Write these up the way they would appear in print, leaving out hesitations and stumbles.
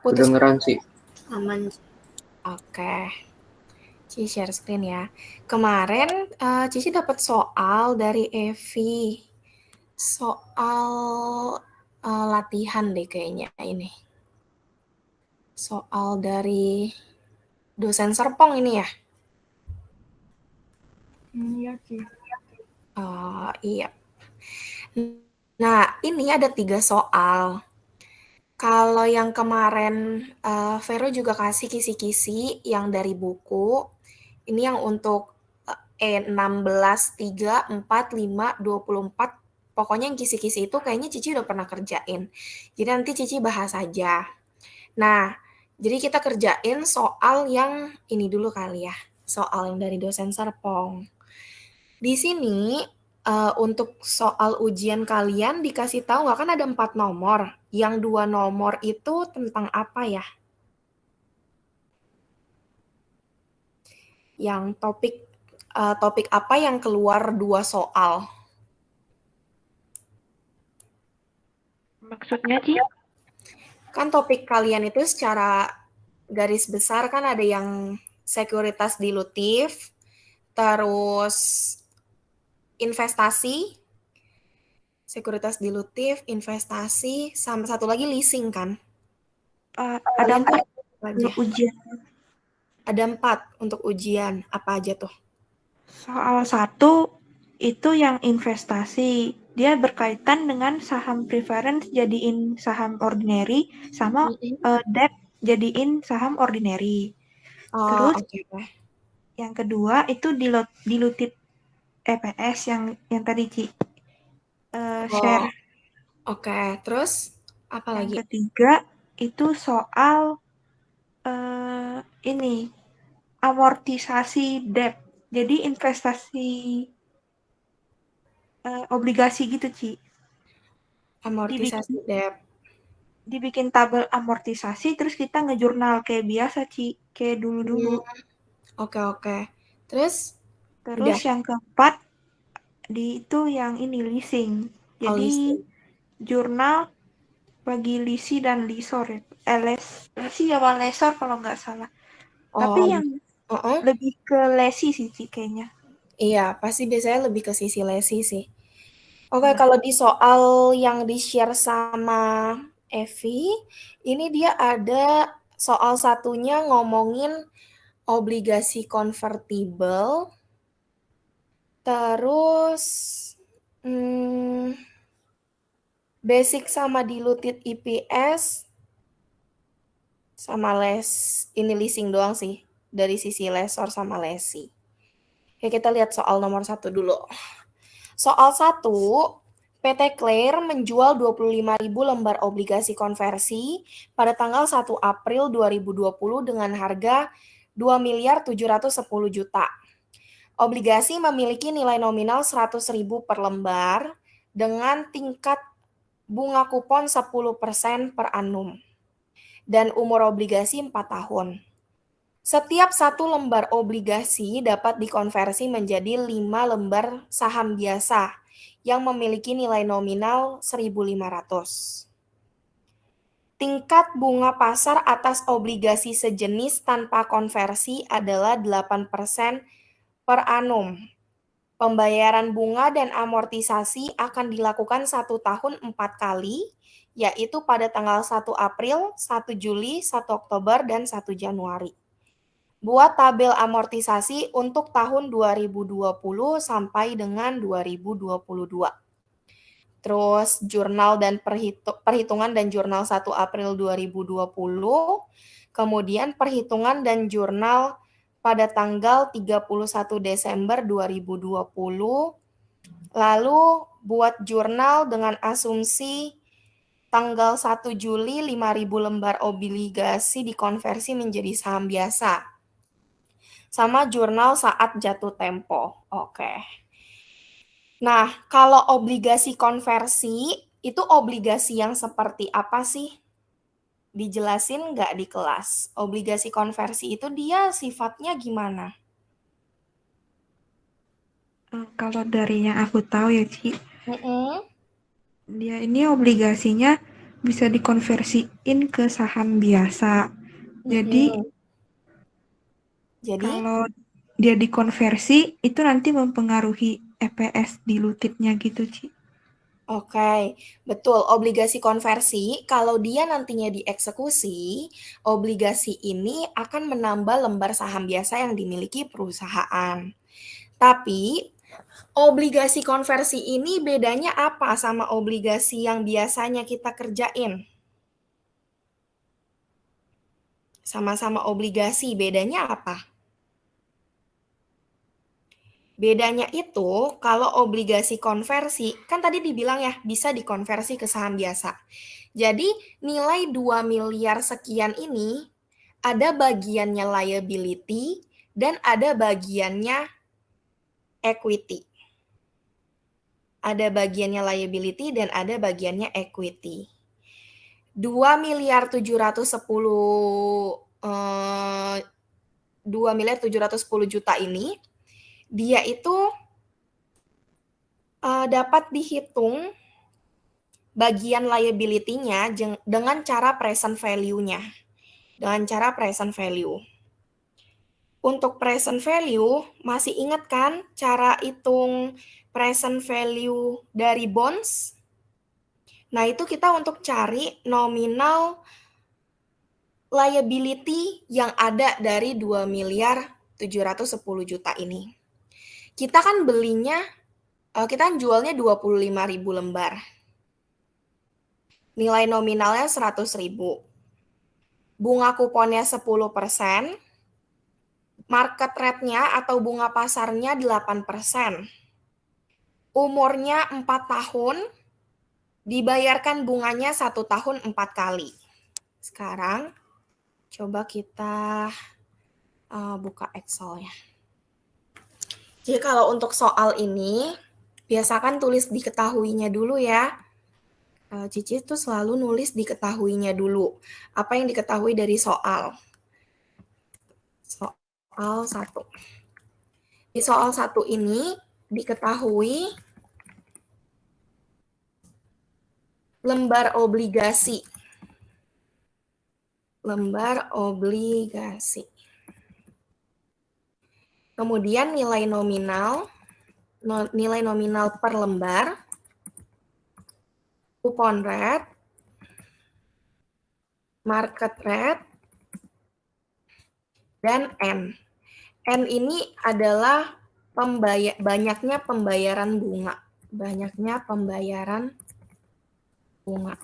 Putus. Kedengeran sih. Aman. Oke. Cici share screen ya. Kemarin Cici dapat soal dari Evi. Soal latihan deh kayaknya ini. Soal dari dosen Serpong ini ya. Iya sih. Iya. Nah, ini ada 3 soal. Kalau yang kemarin Vero juga kasih kisi-kisi yang dari buku. Ini yang untuk E16, 3, 4, 5, 24. Pokoknya yang kisi-kisi itu kayaknya Cici udah pernah kerjain. Jadi nanti Cici bahas aja. Nah, jadi kita kerjain soal yang ini dulu kali ya. Soal yang dari dosen Serpong. Di sini untuk soal ujian kalian dikasih tahu nggak kan ada 4 nomor. Yang 2 nomor itu tentang apa ya? Yang topik apa yang keluar 2 soal? Maksudnya, Ci? Kan topik kalian itu secara garis besar kan ada yang sekuritas dilutif, terus investasi, sekuritas dilutif, investasi, sama satu lagi leasing kan? Ada Kalian 4 aja. ujian. Ada 4 untuk ujian. Apa aja tuh? Soal 1 itu yang investasi. Dia berkaitan dengan saham preference jadiin saham ordinary sama debt jadiin saham ordinary. Oh, Terus oke. yang kedua itu diluted EPS yang tadi Ci Oh, share. oke. Terus apa Yang lagi? ketiga itu soal ini amortisasi debt. Jadi investasi obligasi gitu, Ci. Amortisasi Dibikin debt. dibikin tabel amortisasi terus kita ngejurnal kayak biasa, Ci. Kayak dulu-dulu. Hmm, oke, oke. Terus Terus udah. yang keempat itu yang ini leasing. Oh, Jadi leasing. jurnal bagi lisi dan lisor ya. Lesi sama lesor kalau nggak salah. Tapi Oh, yang heeh. lebih ke lesi sih, Ci, kayaknya. Iya, pasti biasanya lebih ke sisi lesi sih. Oke, Iya. kalau di soal yang di-share sama Evi, ini dia ada soal satunya ngomongin obligasi konvertibel, terus hmm, basic sama diluted EPS, sama ini leasing doang sih, dari sisi lesor sama lesi. Oke, kita lihat soal nomor 1 dulu. Soal 1, PT Clair menjual 25.000 lembar obligasi konversi pada tanggal 1 April 2020 dengan harga 2.710 juta. Obligasi memiliki nilai nominal 100.000 per lembar dengan tingkat bunga kupon 10% per annum dan umur obligasi 4 tahun. Setiap satu lembar obligasi dapat dikonversi menjadi 5 lembar saham biasa yang memiliki nilai nominal 1.500. Tingkat bunga pasar atas obligasi sejenis tanpa konversi adalah 8% per annum. Pembayaran bunga dan amortisasi akan dilakukan 1 tahun 4 kali, yaitu pada tanggal 1 April, 1 Juli, 1 Oktober, dan 1 Januari. Buat tabel amortisasi untuk tahun 2020 sampai dengan 2022. Terus jurnal dan perhitungan dan jurnal 1 April 2020, kemudian perhitungan dan jurnal pada tanggal 31 Desember 2020, lalu buat jurnal dengan asumsi tanggal 1 Juli 5.000 lembar obligasi dikonversi menjadi saham biasa. Sama jurnal saat jatuh tempo. Oke. Nah, kalau obligasi konversi, itu obligasi yang seperti apa sih? Dijelasin nggak di kelas? Obligasi konversi itu dia sifatnya gimana? Kalau dari yang aku tahu ya, Ci, Mm-mm. dia ini obligasinya bisa dikonversiin ke saham biasa. Jadi kalau dia dikonversi itu nanti mempengaruhi EPS dilutitnya gitu, Ci. Oke, betul. Obligasi konversi, kalau dia nantinya dieksekusi, obligasi ini akan menambah lembar saham biasa yang dimiliki perusahaan. Tapi, obligasi konversi ini bedanya apa sama obligasi yang biasanya kita kerjain? Sama-sama obligasi, bedanya apa? Bedanya itu, kalau obligasi konversi, kan tadi dibilang ya, bisa dikonversi ke saham biasa. Jadi, nilai 2 miliar sekian ini, ada bagiannya liability, dan ada bagiannya equity. Ada bagiannya liability, dan ada bagiannya equity. 2 miliar 710 juta ini, dia itu dapat dihitung bagian liability-nya dengan cara present value-nya. Dengan cara present value. Untuk present value, masih ingat kan cara hitung present value dari bonds? Nah, itu kita untuk cari nominal liability yang ada dari 2 miliar 710 juta ini. Kita kan belinya, kita kan jualnya 25.000 lembar. Nilai nominalnya 100.000. Bunga kuponnya 10%, market rate-nya atau bunga pasarnya 8%. Umurnya 4 tahun, dibayarkan bunganya 1 tahun 4 kali. Sekarang, coba kita buka Excel-nya. Jadi kalau untuk soal ini, biasakan tulis diketahuinya dulu ya. Cici tuh selalu nulis diketahuinya dulu. Apa yang diketahui dari soal? Soal 1. Di soal 1 ini diketahui lembar obligasi. Lembar obligasi. Kemudian nilai nominal per lembar, coupon rate, market rate, dan N. N ini adalah banyaknya pembayaran bunga. Banyaknya pembayaran bunga.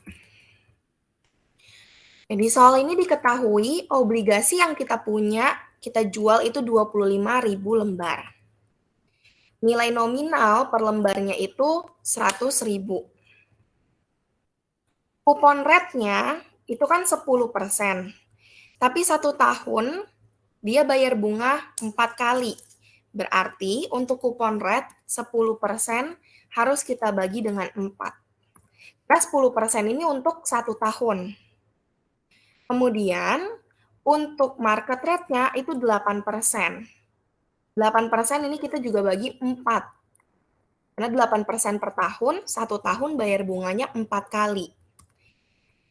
Jadi soal ini diketahui obligasi yang kita punya, kita jual itu 25.000 lembar. Nilai nominal per lembarnya itu 100.000. Kupon rate-nya itu kan 10%. Tapi 1 tahun dia bayar bunga 4 kali. Berarti untuk kupon rate 10% harus kita bagi dengan 4. Nah, 10% ini untuk 1 tahun. Kemudian untuk market rate-nya itu 8%. 8% ini kita juga bagi 4. Karena 8% per tahun, 1 tahun bayar bunganya 4 kali.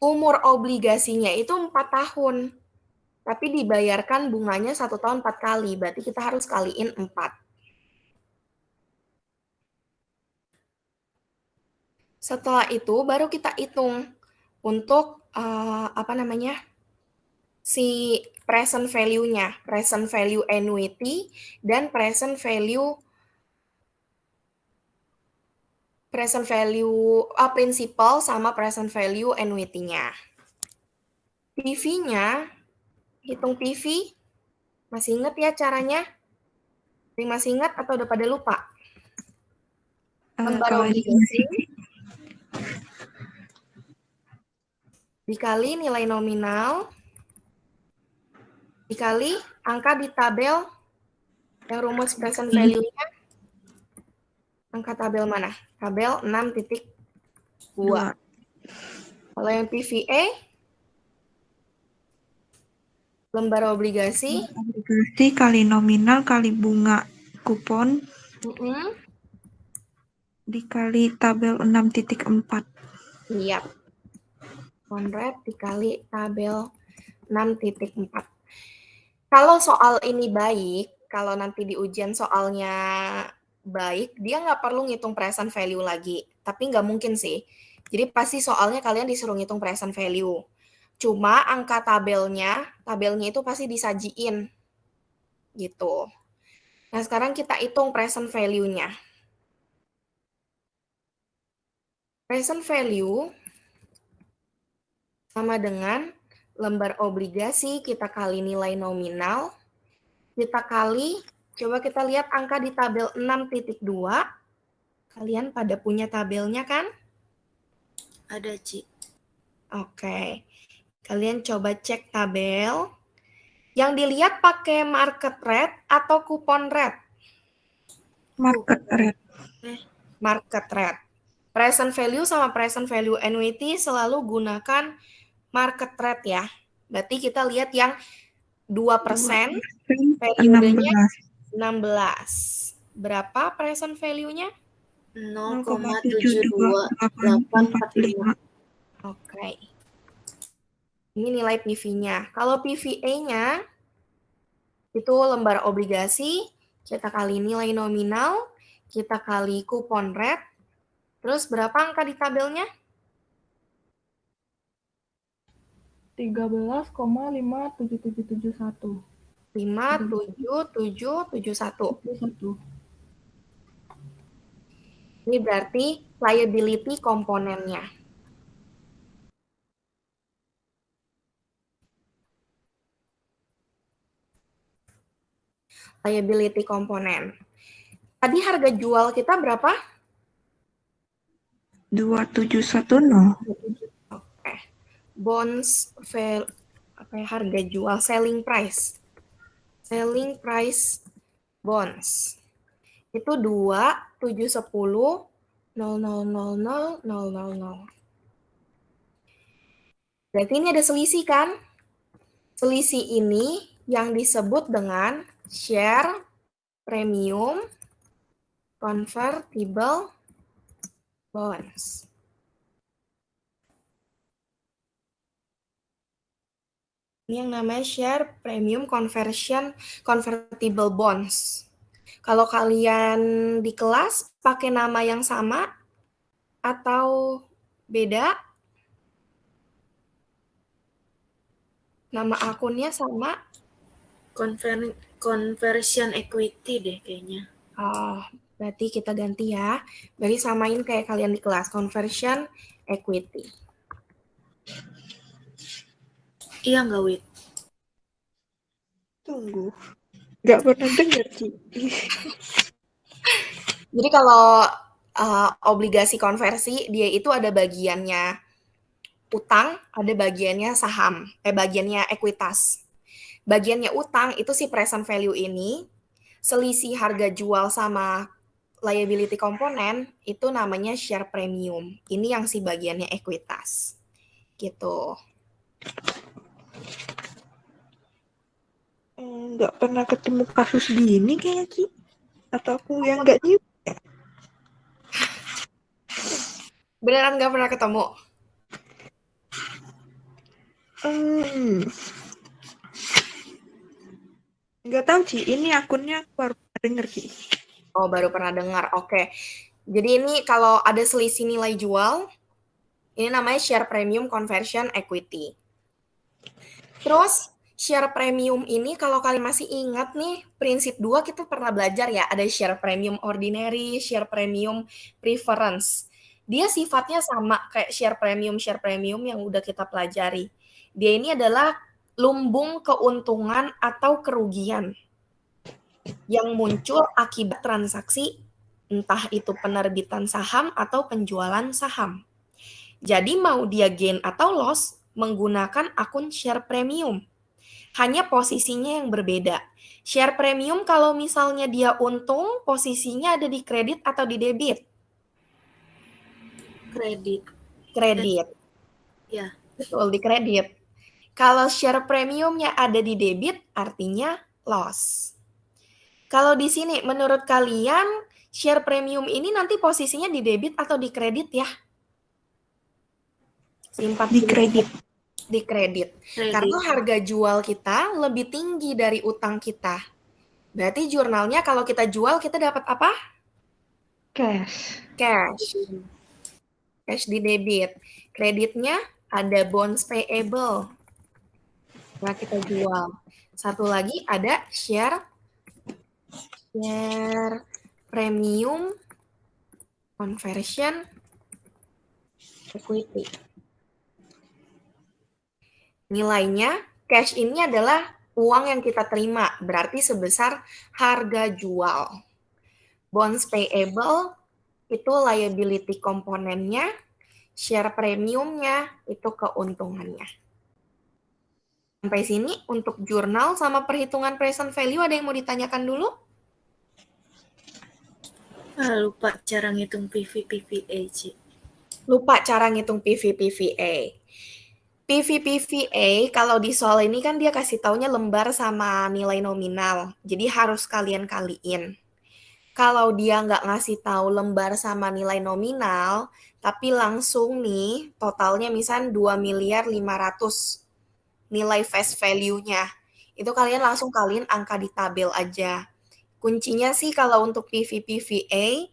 Umur obligasinya itu 4 tahun. Tapi dibayarkan bunganya 1 tahun 4 kali. Berarti kita harus kaliin 4. Setelah itu baru kita hitung untuk si present value-nya, present value annuity dan present value principal sama present value annuity-nya. PV-nya, hitung PV, masih ingat ya caranya? Masih ingat atau udah pada lupa? Lembar obligasi dikali nilai nominal dikali angka di tabel yang rumus present value-nya. Angka tabel mana? Tabel 6.2. Kalau yang PVA, lembar obligasi kali nominal kali bunga kupon dikali tabel 6.4. Iya. coupon rate dikali tabel 6.4. Kalau soal ini baik, kalau nanti di ujian soalnya baik, dia nggak perlu ngitung present value lagi. Tapi nggak mungkin sih. Jadi pasti soalnya kalian disuruh ngitung present value. Cuma angka tabelnya itu pasti disajiin gitu. Nah, sekarang kita hitung present value-nya. Present value sama dengan lembar obligasi kita kali nilai nominal, kita kali, coba kita lihat angka di tabel 6.2. Kalian pada punya tabelnya kan? Ada, Ci. Oke. Kalian coba cek tabel. Yang dilihat pakai market rate atau coupon rate? Market rate. Market rate. Present value sama present value annuity selalu gunakan market rate ya. Berarti kita lihat yang 2%, periodenya 16. Berapa present value-nya? 0,72845. Oke. Ini nilai PV-nya. Kalau PVA-nya itu lembar obligasi, kita kali nilai nominal, kita kali coupon rate, terus berapa angka di tabelnya? 13,57771. 57771. Ini berarti liability komponennya. Liability komponen. Tadi harga jual kita berapa? 2710. Oke. Bonds harga jual, selling price. Selling price bonds. Itu 2,710,000,000. Berarti ini ada selisih kan? Selisih ini yang disebut dengan share premium convertible bonds. Ini yang namanya share premium convertible bonds. Kalau kalian di kelas pakai nama yang sama atau beda? Nama akunnya sama? Conversion equity deh kayaknya. Oh, berarti kita ganti ya. Berarti samain kayak kalian di kelas, conversion equity. Iya nggak, Wit? Tunggu. Nggak pernah dengar, Ci. Jadi kalau obligasi konversi, dia itu ada bagiannya utang, ada bagiannya saham, bagiannya ekuitas. Bagiannya utang itu si present value ini, selisih harga jual sama liability komponen itu namanya share premium. Ini yang si bagiannya ekuitas. Gitu. Nggak pernah ketemu kasus gini kayaknya, Ci. Atau aku yang nggak new? Beneran nggak pernah ketemu? Nggak tahu, Ci. Ini akunnya aku baru pernah denger, Ci. Oh, baru pernah dengar. Oke. Jadi ini kalau ada selisih nilai jual, ini namanya share premium conversion equity. Terus, share premium ini kalau kalian masih ingat nih, prinsip 2 kita pernah belajar ya, ada share premium ordinary, share premium preference. Dia sifatnya sama kayak share premium yang udah kita pelajari. Dia ini adalah lumbung keuntungan atau kerugian yang muncul akibat transaksi entah itu penerbitan saham atau penjualan saham. Jadi mau dia gain atau loss menggunakan akun share premium. Hanya posisinya yang berbeda. Share premium kalau misalnya dia untung, posisinya ada di kredit atau di debit? Kredit. Ya. Betul, di kredit. Kalau share premiumnya ada di debit, artinya loss. Kalau di sini, menurut kalian, share premium ini nanti posisinya di debit atau di kredit ya? Si Di kredit. di kredit. Karena harga jual kita lebih tinggi dari utang kita. Berarti jurnalnya kalau kita jual kita dapat apa? Cash. Cash. Cash di debit. Kreditnya ada bonds payable. Nah, kita jual. Satu lagi ada share premium conversion equity. Nilainya, cash ini adalah uang yang kita terima, berarti sebesar harga jual. Bonds payable itu liability komponennya, share premiumnya itu keuntungannya. Sampai sini untuk jurnal sama perhitungan present value ada yang mau ditanyakan dulu? Lupa cara ngitung PV/PVA, Ci. Lupa cara ngitung PV/PVA. PV/PVA kalau di soal ini kan dia kasih taunya lembar sama nilai nominal. Jadi harus kalian kaliin. Kalau dia nggak ngasih tahu lembar sama nilai nominal, tapi langsung nih totalnya misalnya 2.500.000 nilai face value-nya. Itu kalian langsung kalian angka di tabel aja. Kuncinya sih kalau untuk PV/PVA,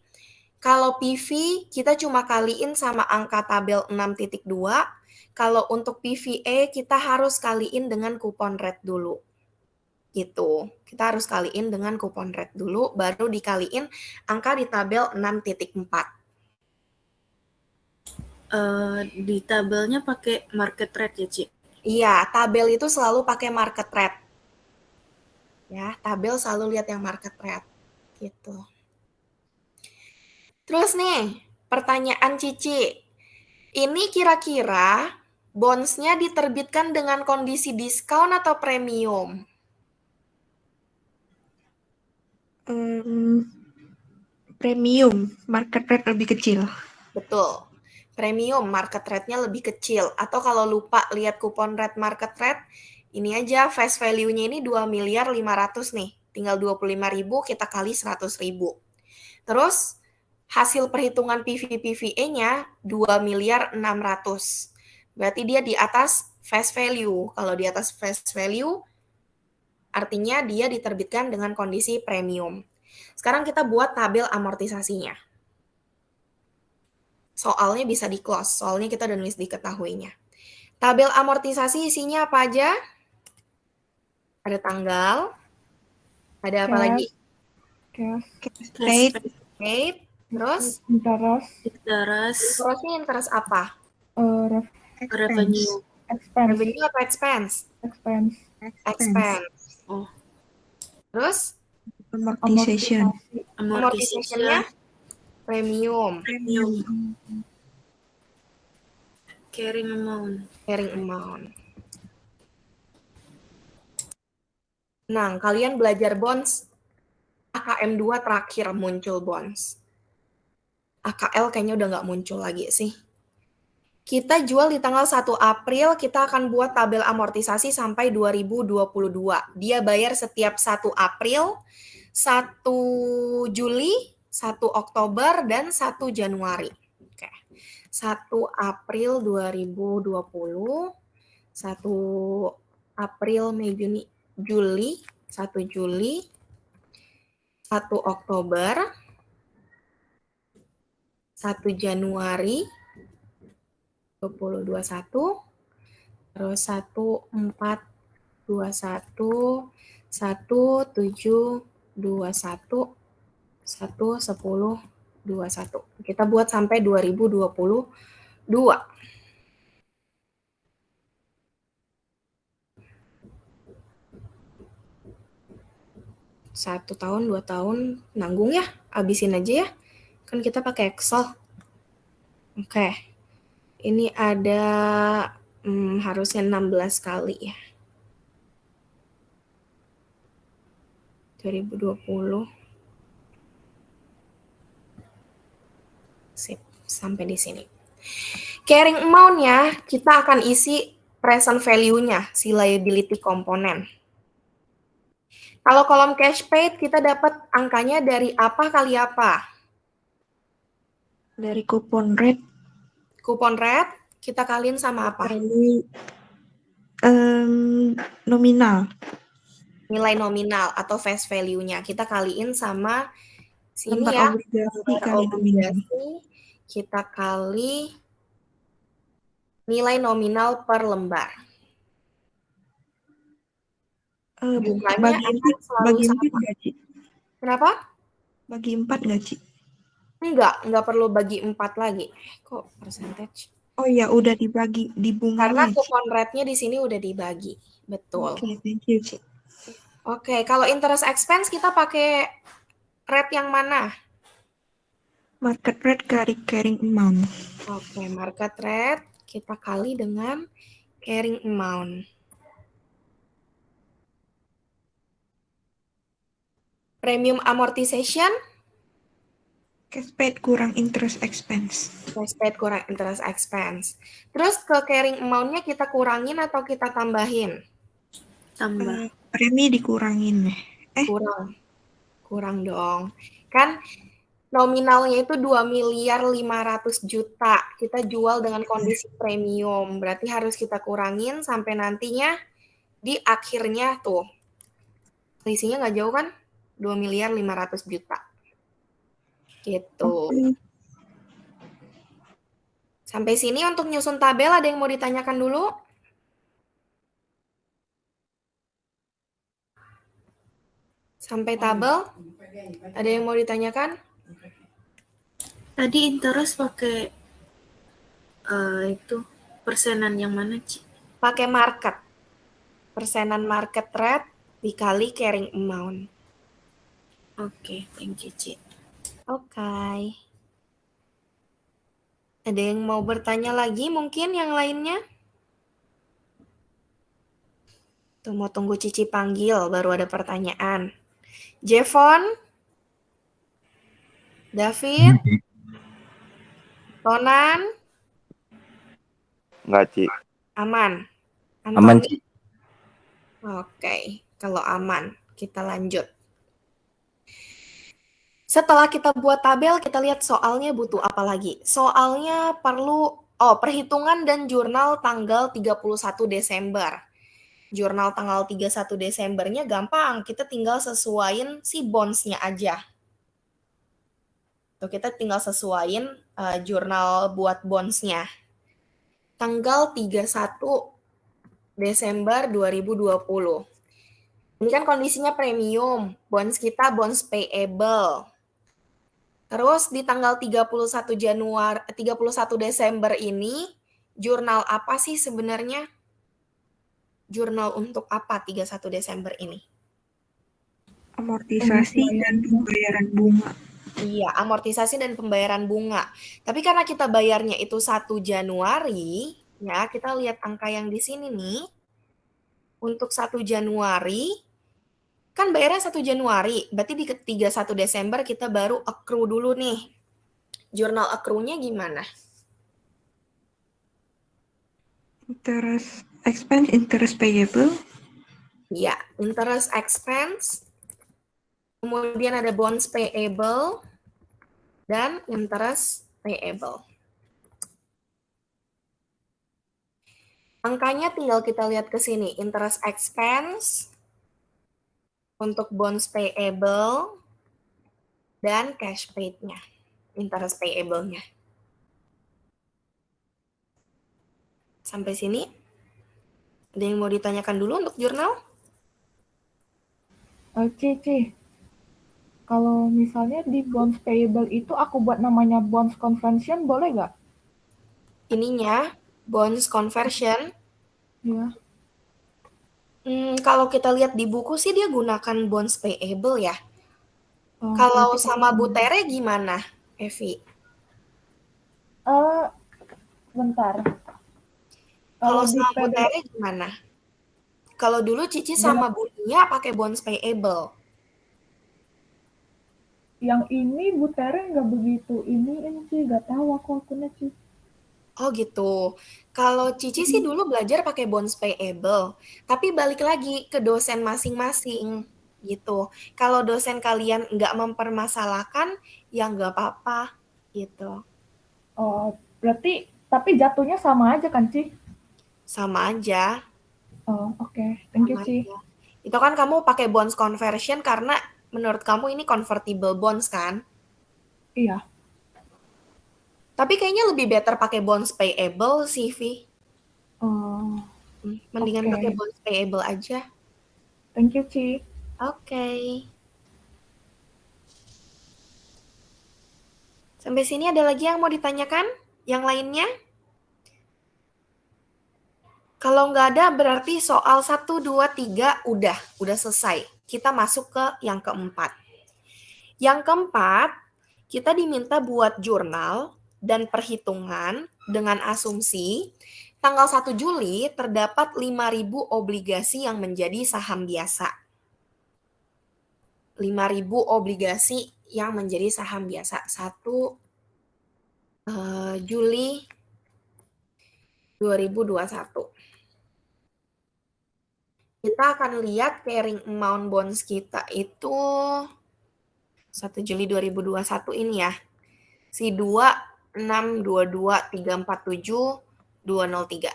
kalau PV kita cuma kaliin sama angka tabel 6.2, kalau untuk PVA kita harus kaliin dengan kupon rate dulu. Gitu. Kita harus kaliin dengan kupon rate dulu, baru dikaliin angka di tabel 6.4. Di tabelnya pakai market rate ya, Ci? Iya, tabel itu selalu pakai market rate. Ya, tabel selalu lihat yang market rate. Gitu. Terus nih, pertanyaan Cici. Ini kira-kira bonds-nya diterbitkan dengan kondisi diskon atau premium? Premium, market rate lebih kecil. Betul. Premium, market rate-nya lebih kecil. Atau kalau lupa lihat kupon rate market rate, ini aja face value-nya ini 2.500.000 nih. Tinggal 25.000 kita kali 100.000. Terus hasil perhitungan PV/PVA-nya 2.600.000. Berarti dia di atas face value. Kalau di atas face value, artinya dia diterbitkan dengan kondisi premium. Sekarang kita buat tabel amortisasinya. Soalnya bisa di close, soalnya kita udah nulis diketahuinya. Tabel amortisasi isinya apa aja? Ada tanggal, ada apa lagi? Cash. Paid, terus? Interest. Interest apa? Revenue. Revenue atau expense? Expense. Oh. Terus? Amortization-nya premium. Carrying amount. Nah, kalian belajar bonds, AKM 2 terakhir muncul bonds. AKL kayaknya udah nggak muncul lagi sih. Kita jual di tanggal 1 April, kita akan buat tabel amortisasi sampai 2022. Dia bayar setiap 1 April, 1 Juli, 1 Oktober, dan 1 Januari. Oke. 1 April 2020, 1 April, Mei, Juni, Juli, 1 Juli, 1 Oktober, 1 Januari 2021, terus 1/4/21, 1/7/21, 1/10/21. Kita buat sampai 2022. Satu tahun, 2 tahun, nanggung ya, habisin aja ya. Kan kita pakai Excel. Oke. Ini ada harusnya 16 kali ya. 2020. Sip, sampai di sini. Carrying amount-nya kita akan isi present value-nya, si liability component. Kalau kolom cash paid kita dapat angkanya dari apa kali apa? Dari kupon rate. Kupon rate Kita kaliin sama apa? Kali nominal. Nilai nominal atau face value-nya. Kita kaliin sama sini Lembar ya, obligasi lembar kali nominal. obligasi. Kita kali nilai nominal per lembar. Jumlahnya Bagi akan 4, selalu bagi 4 sama. nggak, Ci? Kenapa? Bagi 4 nggak, Ci? Enggak perlu bagi 4 lagi. Kok percentage? Oh iya, udah dibagi di Karena bunganya, Ci. coupon rate-nya di sini udah dibagi. Betul. Oke, thank you, Ci. Oke, kalau interest expense kita pakai rate yang mana? Market rate kali carrying amount. Oke, market rate kita kali dengan carrying amount. Premium amortization, Cash paid kurang interest expense. cash paid kurang interest expense. Terus ke carrying amount-nya kita kurangin atau kita tambahin? Tambah. Premi dikurangin. Kurang dong. Kan nominalnya itu 2.500.000.000. Kita jual dengan kondisi premium. Berarti harus kita kurangin sampai nantinya di akhirnya tuh. Selisihnya nggak jauh kan? 2.500.000.000. Gitu. Oke. Sampai sini untuk nyusun tabel ada yang mau ditanyakan dulu? Sampai tabel? Ada yang mau ditanyakan? Tadi interest pakai itu persenan yang mana, Ci? Pakai market. Persenan market rate dikali carrying amount. Oke, thank you, Ci. Oke. Ada yang mau bertanya lagi mungkin yang lainnya? Tuh mau tunggu Cici panggil baru ada pertanyaan. Jevon? David? Tonan? Enggak, Ci. Aman? Aman, Antoni? Ci. Oke, kalau aman kita lanjut. Setelah kita buat tabel, kita lihat soalnya butuh apa lagi. Soalnya perlu perhitungan dan jurnal tanggal 31 Desember. Jurnal tanggal 31 Desembernya gampang, kita tinggal sesuaiin si bonds-nya aja. Tuh, kita tinggal sesuaiin jurnal buat bonds-nya. Tanggal 31 Desember 2020. Ini kan kondisinya premium, bonds kita bonds payable. Terus di tanggal 31 Desember ini, jurnal apa sih sebenarnya? Jurnal untuk apa 31 Desember ini? Amortisasi dan pembayaran bunga. Iya, amortisasi dan pembayaran bunga. Tapi karena kita bayarnya itu 1 Januari, ya kita lihat angka yang di sini nih. Untuk 1 Januari, kan bayarnya 1 Januari, berarti di 31 Desember kita baru accrue dulu nih. Jurnal accrue-nya gimana? Interest expense, interest payable. Ya, interest expense, kemudian ada bonds payable, dan interest payable. Angkanya tinggal kita lihat ke sini, interest expense, untuk bonds payable, dan cash paid-nya, interest payable-nya. Sampai sini, ada yang mau ditanyakan dulu untuk jurnal? Cici, kalau misalnya di bonds payable itu aku buat namanya bonds conversion boleh nggak? Ininya, bonds conversion, Ya. kalau kita lihat di buku sih dia gunakan bonds payable ya. Oh, Kalau berarti sama Bu Tere gimana, Evi? bentar. Kalau di sama Bu PD Tere gimana? Kalau dulu Cici sama Bu Nia pakai bonds payable. yang ini Bu Tere nggak begitu. Ini sih nggak tahu aku akunnya sih. Oh gitu. Kalau Cici sih dulu belajar pakai bonds payable, tapi balik lagi ke dosen masing-masing gitu. Kalau dosen kalian nggak mempermasalahkan, ya nggak apa-apa gitu. Oh, berarti Tapi jatuhnya sama aja kan, Ci? Sama aja. Oh, oke. Thank you, Sama Ci. aja. Itu kan kamu pakai bonds conversion karena menurut kamu ini convertible bonds kan? Iya. Tapi kayaknya lebih better pakai bonds payable sih, Vi. Oh, Mendingan oke. pakai bonds payable aja. Thank you, Ci. Oke. Sampai sini ada lagi yang mau ditanyakan? Yang lainnya? Kalau nggak ada berarti soal 1, 2, 3 udah selesai. Kita masuk ke yang keempat. Yang keempat, kita diminta buat jurnal dan perhitungan dengan asumsi tanggal 1 Juli terdapat 5.000 obligasi yang menjadi saham biasa. 5.000 obligasi yang menjadi saham biasa. 1 Juli 2021. Kita akan lihat carrying amount bonds kita itu 1 Juli 2021 ini ya. Si 2622347 203.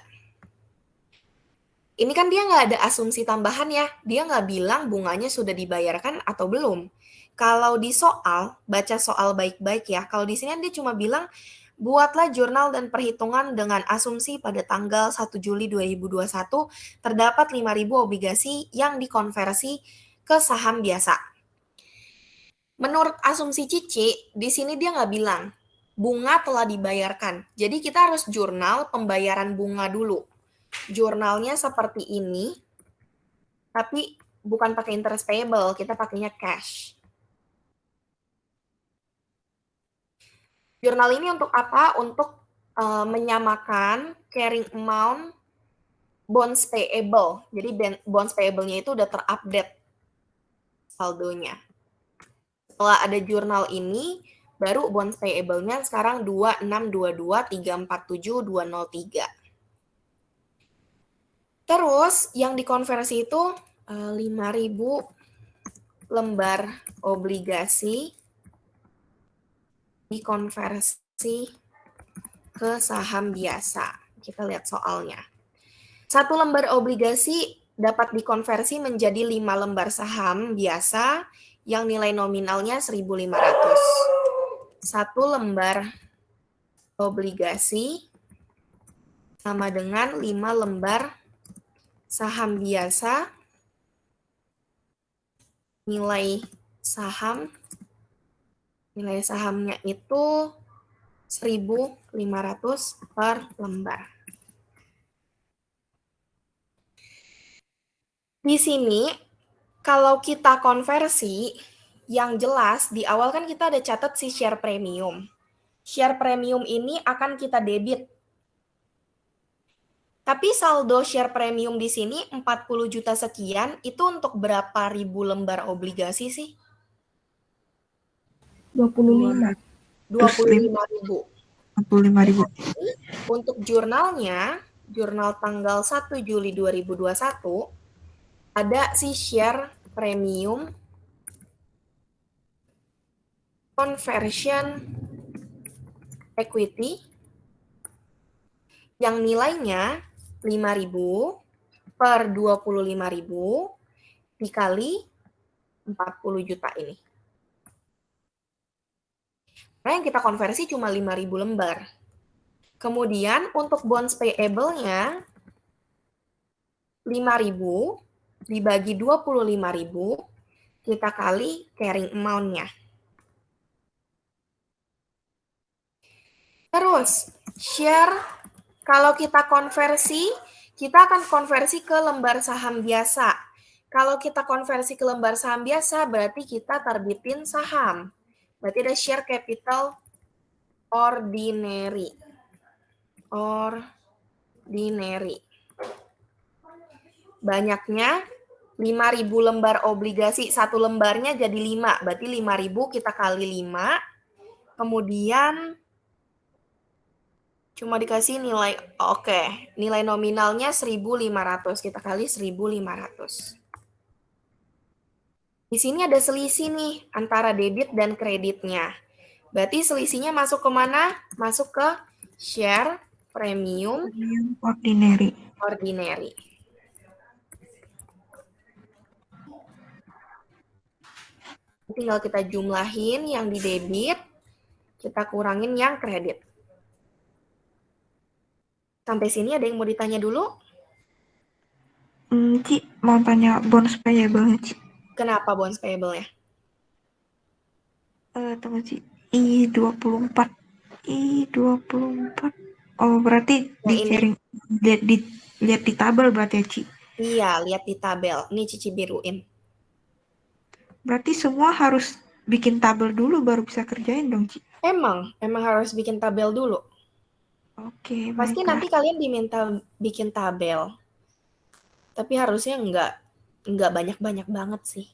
Ini kan dia nggak ada asumsi tambahan ya. Dia nggak bilang bunganya sudah dibayarkan atau belum. Kalau di soal, baca soal baik-baik ya. Kalau di sini dia cuma bilang, buatlah jurnal dan perhitungan dengan asumsi pada tanggal 1 Juli 2021 terdapat 5.000 obligasi yang dikonversi ke saham biasa. Menurut asumsi Cici, di sini dia nggak bilang, bunga telah dibayarkan. Jadi kita harus jurnal pembayaran bunga dulu. Jurnalnya seperti ini, tapi bukan pakai interest payable, kita pakainya cash. Jurnal ini untuk apa? Untuk menyamakan carrying amount bonds payable. Jadi bonds payable-nya itu udah terupdate saldonya. Setelah ada jurnal ini, baru bonds payable-nya sekarang 2622347 203. Terus yang dikonversi itu 5.000 lembar obligasi dikonversi ke saham biasa. Kita lihat soalnya. 1 lembar obligasi dapat dikonversi menjadi 5 lembar saham biasa yang nilai nominalnya 1.500. 1 lembar obligasi sama dengan 5 lembar saham biasa, nilai sahamnya itu 1.500 per lembar. Di sini, kalau kita konversi, yang jelas di awal kan kita ada catat si share premium. Share premium ini akan kita debit. Tapi saldo share premium di sini 40 juta sekian, itu untuk berapa ribu lembar obligasi sih? 25. 25.000. 25.000. Untuk jurnalnya, jurnal tanggal 1 Juli 2021, ada si share premium conversion equity yang nilainya 5.000 per 25.000 dikali 40 juta ini. Nah, yang kita konversi cuma 5.000 lembar. Kemudian untuk bonds payable-nya 5.000 dibagi 25.000 kita kali carrying amount-nya. Terus, share kalau kita konversi, kita akan konversi ke lembar saham biasa. Kalau kita konversi ke lembar saham biasa, berarti kita terbitin saham. Berarti ada share capital ordinary. Banyaknya 5.000 lembar obligasi, 1 lembarnya jadi 5, berarti 5.000 kita kali 5, kemudian cuma dikasih nilai, nilai nominalnya 1.500, kita kali 1.500. Di sini ada selisih nih antara debit dan kreditnya. Berarti selisihnya masuk ke mana? Masuk ke share premium ordinary. ordinary. Tinggal kita jumlahin yang di debit, kita kurangin yang kredit. Sampai sini ada yang mau ditanya dulu? Ci, mau tanya bonus payable-nya, Ci. Kenapa bonus payable-nya? Tunggu, Ci. I24. I24. Oh, berarti Yang ini. sharing. Lihat di tabel berarti ya, Ci. Iya, lihat di tabel. Ini Cici biruin. Berarti semua harus bikin tabel dulu baru bisa kerjain dong, Ci. Emang harus bikin tabel dulu. Oke, Pasti baiklah. nanti kalian diminta bikin tabel. Tapi harusnya enggak banyak-banyak banget sih.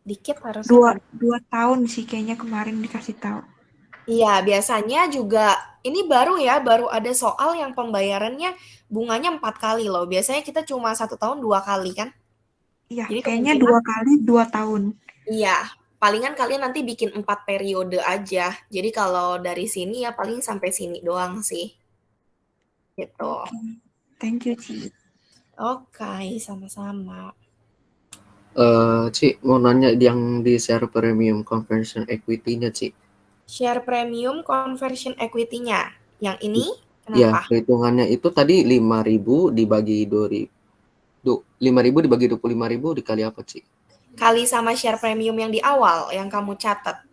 Dikit harusnya. Dua tahun sih kayaknya kemarin dikasih tahu. Iya, biasanya juga ini baru ada soal yang pembayarannya bunganya 4 kali loh. Biasanya kita cuma 1 tahun 2 kali kan. Iya, Jadi kayaknya kemungkinan 2 kali 2 tahun. iya, palingan kalian nanti bikin 4 periode aja. Jadi kalau dari sini ya paling sampai sini doang sih. Gitu. Oke. Thank you, Ci. Oke, sama-sama. Ci, mau nanya yang di share premium conversion equity-nya, Ci. Share premium conversion equity-nya. Yang ini Ya, kenapa? perhitungannya itu tadi 5.000 dibagi 5.000 dibagi 25.000 dikali apa, Ci? Kali sama share premium yang di awal yang kamu catat.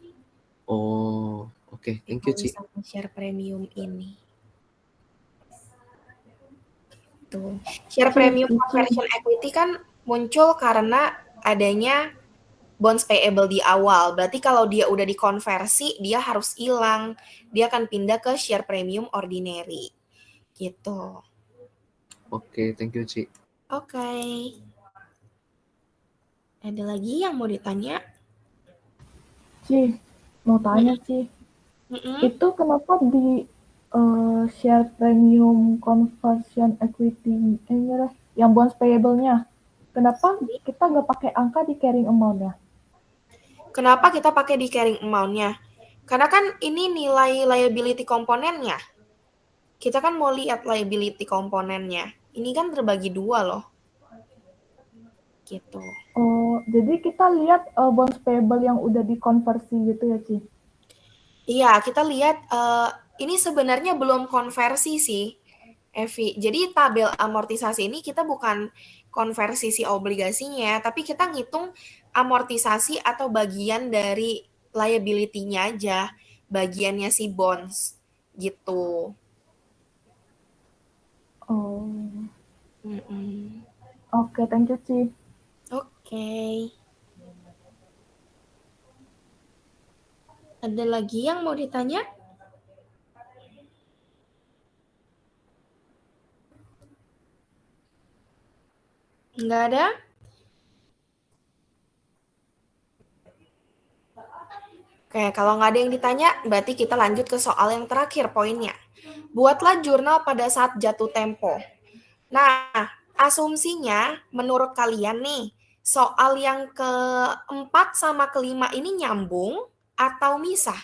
Oh, oke. Thank you, Kali Ci. sama share premium ini. Tuh. Share premium conversion equity kan muncul karena adanya bonds payable di awal. Berarti kalau dia udah dikonversi, dia harus hilang. Dia akan pindah ke share premium ordinary. Gitu. Oke, thank you, Ci. Oke. Ada lagi yang mau ditanya? Ci, mau tanya Ci, itu kenapa di share premium conversion equity yang bonds payable-nya, kenapa kita nggak pakai angka di carrying amount-nya? Kenapa kita pakai di carrying amount-nya? Karena kan ini nilai liability komponennya. Kita kan mau lihat liability komponennya. Ini kan terbagi 2 loh. Gitu. Oh, jadi kita lihat bonds payable yang udah dikonversi gitu ya, Ci? Iya, kita lihat ini sebenarnya belum konversi sih, Evi. Jadi tabel amortisasi ini kita bukan konversi si obligasinya, tapi kita ngitung amortisasi atau bagian dari liability-nya aja, bagiannya si bonds, gitu. Oh. Mm-mm. Oke, thank you, Ci. Oke. Ada lagi yang mau ditanya? Nggak ada? Oke, kalau nggak ada yang ditanya, berarti kita lanjut ke soal yang terakhir poinnya. Buatlah jurnal pada saat jatuh tempo. Nah, asumsinya menurut kalian nih, soal yang keempat sama kelima ini nyambung atau misah?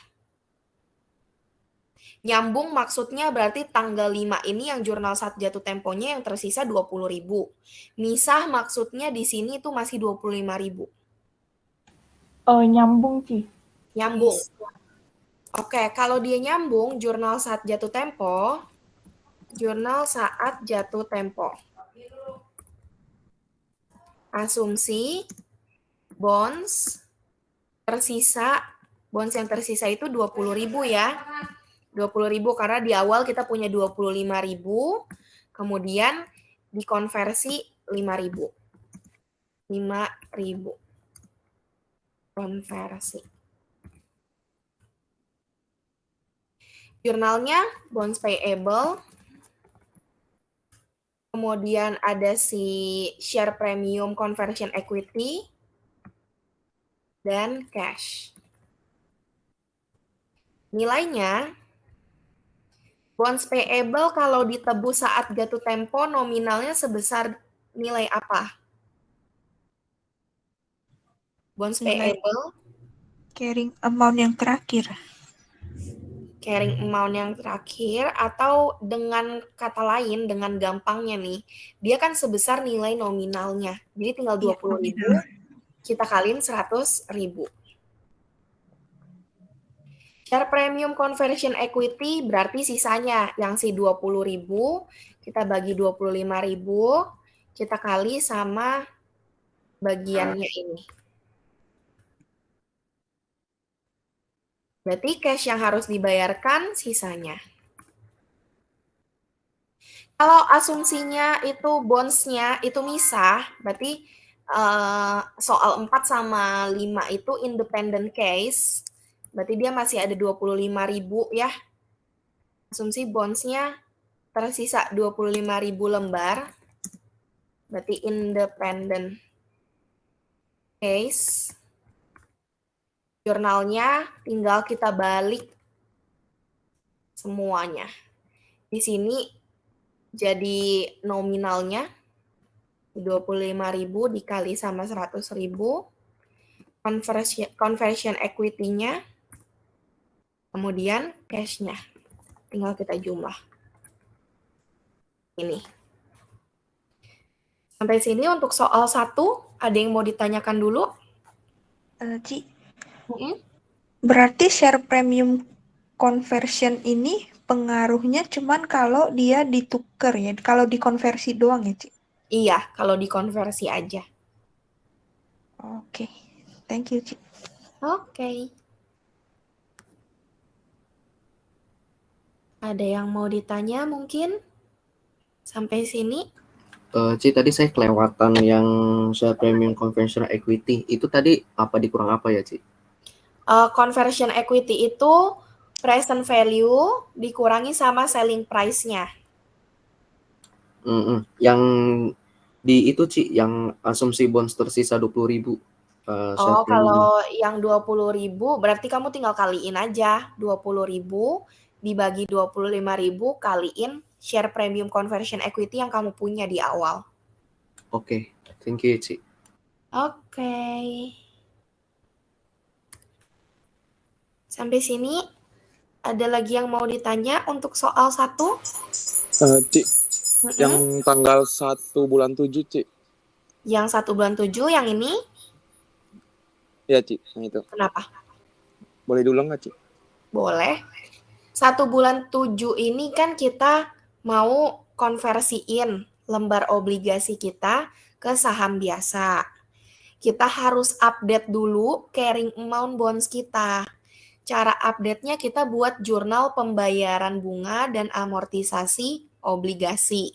Nyambung maksudnya berarti tanggal 5 ini yang jurnal saat jatuh temponya yang tersisa 20.000. Misah maksudnya di sini itu masih 25.000. Nyambung, Ci. Nyambung. Oke, kalau dia nyambung, jurnal saat jatuh tempo, asumsi bonds yang tersisa itu 20.000 ya. 20.000 karena di awal kita punya 25.000, kemudian dikonversi 5.000. 5.000 konversi. Jurnalnya bonds payable, kemudian ada si share premium conversion equity, dan cash. Nilainya, bonds payable kalau ditebus saat jatuh tempo nominalnya sebesar nilai apa? Bonds Nilai payable carrying amount yang terakhir. carrying amount yang terakhir, atau dengan kata lain, dengan gampangnya nih, dia kan sebesar nilai nominalnya. Jadi tinggal 20.000, kita kaliin 100.000. Share premium conversion equity berarti sisanya yang si 20.000, kita bagi 25.000, kita kali sama bagiannya ini. Berarti cash yang harus dibayarkan sisanya. Kalau asumsinya itu bonds-nya itu misah, berarti soal 4 sama 5 itu independent case, berarti dia masih ada 25.000 ya. Asumsi bonds-nya tersisa 25.000 lembar, berarti independent case. Jurnalnya tinggal kita balik semuanya. Di sini jadi nominalnya 25.000 dikali sama 100.000. Conversion equity-nya, kemudian cash-nya. Tinggal kita jumlah. Ini. Sampai sini untuk soal 1, ada yang mau ditanyakan dulu? Ci, berarti share premium conversion ini pengaruhnya cuman kalau dia ditukar ya, kalau dikonversi doang ya, Ci? Iya, kalau dikonversi aja. Oke, thank you, Ci. Oke. Ada yang mau ditanya mungkin? Sampai sini? Ci, tadi saya kelewatan yang share premium conventional equity. Itu tadi apa dikurang apa ya, Ci? Conversion equity itu present value dikurangi sama selling price-nya. Yang di itu, Ci, yang asumsi bonds tersisa 20.000. Kalau yang 20.000 berarti kamu tinggal kaliin aja 20.000 dibagi 25.000 kaliin share premium conversion equity yang kamu punya di awal. Oke, thank you, Ci. Oke. Sampai sini ada lagi yang mau ditanya untuk soal 1? Ci, yang tanggal 1 bulan 7, Ci. Yang 1 bulan 7 yang ini? Iya, Ci, yang itu. Kenapa? Boleh diulang nggak, Ci? Boleh. 1 bulan 7 ini kan kita mau konversiin lembar obligasi kita ke saham biasa. Kita harus update dulu carrying amount bonds kita. Cara update-nya kita buat jurnal pembayaran bunga dan amortisasi obligasi.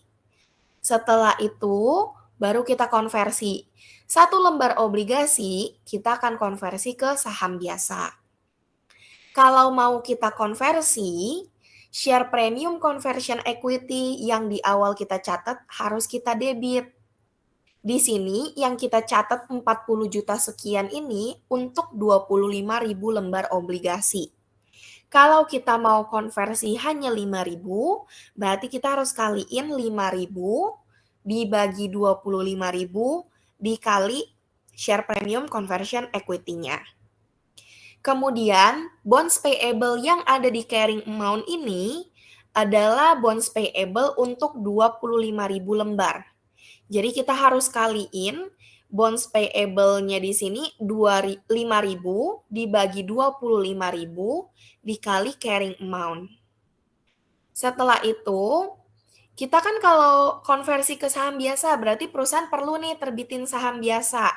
Setelah itu, baru kita konversi. 1 lembar obligasi, kita akan konversi ke saham biasa. Kalau mau kita konversi, share premium conversion equity yang di awal kita catat harus kita debit. Di sini yang kita catat 40 juta sekian ini untuk 25.000 lembar obligasi. Kalau kita mau konversi hanya 5.000, berarti kita harus kaliin 5.000 dibagi 25.000 dikali share premium conversion equity-nya. Kemudian, bonds payable yang ada di carrying amount ini adalah bonds payable untuk 25.000 lembar. Jadi kita harus kaliin bonds payable-nya di sini 5.000 dibagi 25.000 dikali carrying amount. Setelah itu, kita kan kalau konversi ke saham biasa berarti perusahaan perlu nih terbitin saham biasa.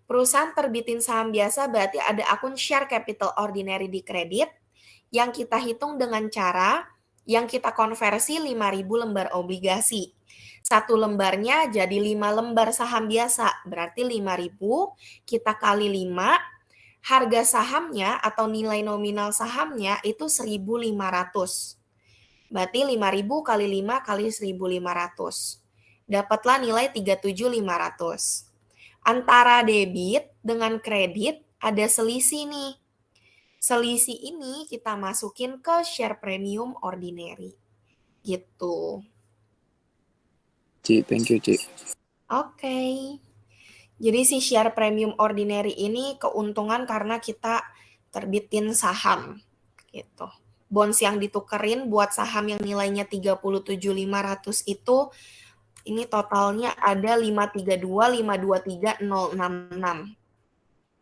Perusahaan terbitin saham biasa berarti ada akun share capital ordinary di kredit yang kita hitung dengan cara yang kita konversi 5.000 lembar obligasi. 1 lembarnya jadi 5 lembar saham biasa, berarti 5.000 kita kali 5, harga sahamnya atau nilai nominal sahamnya itu 1.500. Berarti 5.000 kali 5 kali 1.500. Dapatlah nilai 37.500. Antara debit dengan kredit ada selisih nih. Selisih ini kita masukin ke share premium ordinary. Gitu. Ci, thank you, Ci. Oke. Jadi si share premium ordinary ini keuntungan karena kita terbitin saham. Gitu. bonds yang ditukerin buat saham yang nilainya 37.500 itu ini totalnya ada 532, 523, 066.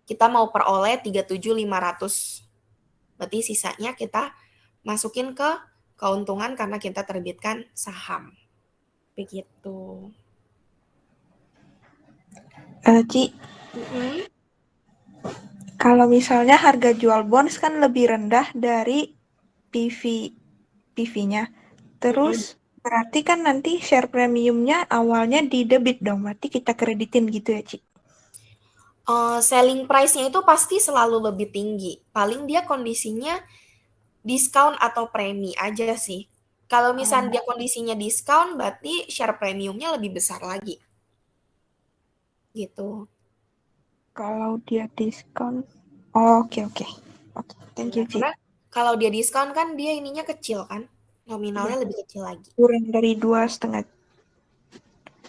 Kita mau peroleh 37.500. Berarti sisanya kita masukin ke keuntungan karena kita terbitkan saham. Begitu. Ci, kalau misalnya harga jual bonds kan lebih rendah dari PV-nya. Terus berarti kan nanti share premiumnya awalnya di debit dong. Berarti kita kreditin gitu ya, Ci? Selling price-nya itu pasti selalu lebih tinggi. Paling dia kondisinya diskon atau premi aja sih. Kalau misalnya dia kondisinya diskon, berarti share premiumnya lebih besar lagi. Gitu. Kalau dia diskon, oke. Thank you, Ci. Karena kalau dia diskon kan dia ininya kecil kan, nominalnya lebih kecil lagi. Kurang dari 2,5.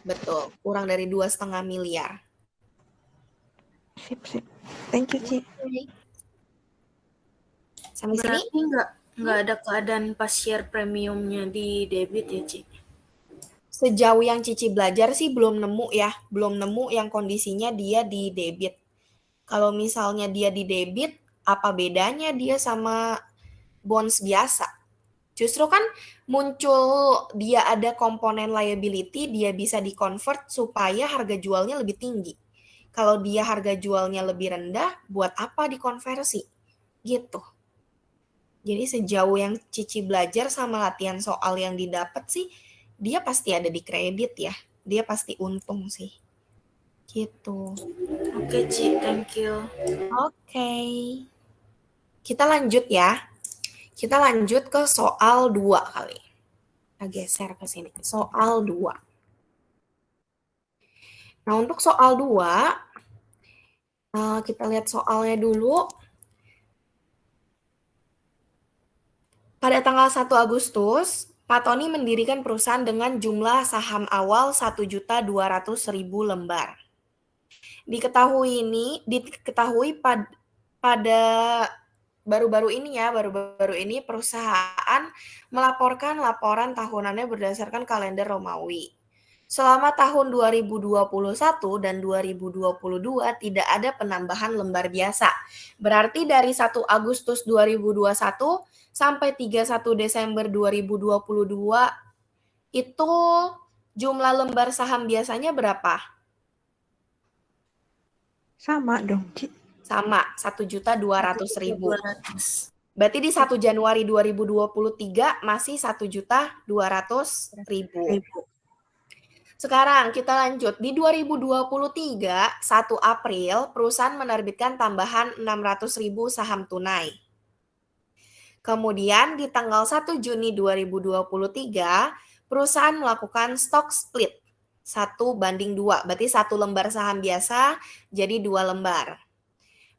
Betul, kurang dari 2,5 miliar. Sip. Thank you, Ci. Sampai sini? Berarti nggak ada keadaan pas share premiumnya di debit ya, Ci? Sejauh yang Cici belajar sih belum nemu ya, belum nemu yang kondisinya dia di debit. Kalau misalnya dia di debit, apa bedanya dia sama bonds biasa? Justru kan muncul dia ada komponen liability, dia bisa di-convert supaya harga jualnya lebih tinggi. Kalau dia harga jualnya lebih rendah, buat apa dikonversi? Gitu. Jadi sejauh yang Cici belajar sama latihan soal yang didapat sih, dia pasti ada di kredit ya. Dia pasti untung sih. Gitu. Oke, Ci, thank you. Oke. Kita lanjut ya. Kita lanjut ke soal 2 kali. Kita geser ke sini. Soal 2. Nah, untuk soal 2, kita lihat soalnya dulu. Pada tanggal 1 Agustus, Pak Tony mendirikan perusahaan dengan jumlah saham awal 1.200.000 lembar. Diketahui pada baru-baru ini perusahaan melaporkan laporan tahunannya berdasarkan kalender Romawi. Selama tahun 2021 dan 2022 tidak ada penambahan lembar biasa. Berarti dari 1 Agustus 2021 sampai 31 Desember 2022 itu jumlah lembar saham biasanya berapa? Sama dong, Ci. Sama, 1.200.000. Berarti di 1 Januari 2023 masih 1.200.000. Sekarang kita lanjut. Di 2023, 1 April, perusahaan menerbitkan tambahan 600.000 saham tunai. Kemudian di tanggal 1 Juni 2023, perusahaan melakukan stock split 1:2. Berarti 1 lembar saham biasa jadi 2 lembar.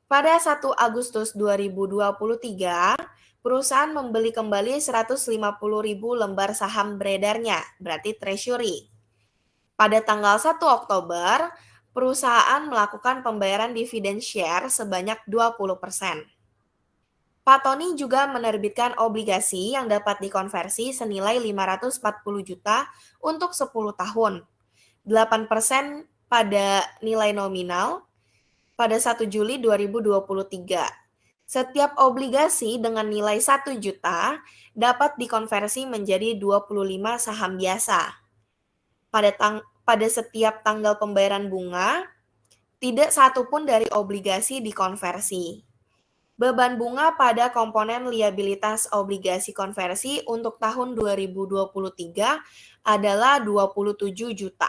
Pada 1 Agustus 2023, perusahaan membeli kembali 150.000 lembar saham beredarnya, berarti treasury. Pada tanggal 1 Oktober, perusahaan melakukan pembayaran dividen share sebanyak 20%. Pak Tony juga menerbitkan obligasi yang dapat dikonversi senilai 540 juta untuk 10 tahun. 8% pada nilai nominal pada 1 Juli 2023. Setiap obligasi dengan nilai 1 juta dapat dikonversi menjadi 25 saham biasa. Pada setiap tanggal pembayaran bunga, tidak satu pun dari obligasi dikonversi. Beban bunga pada komponen liabilitas obligasi konversi untuk tahun 2023 adalah 27 juta.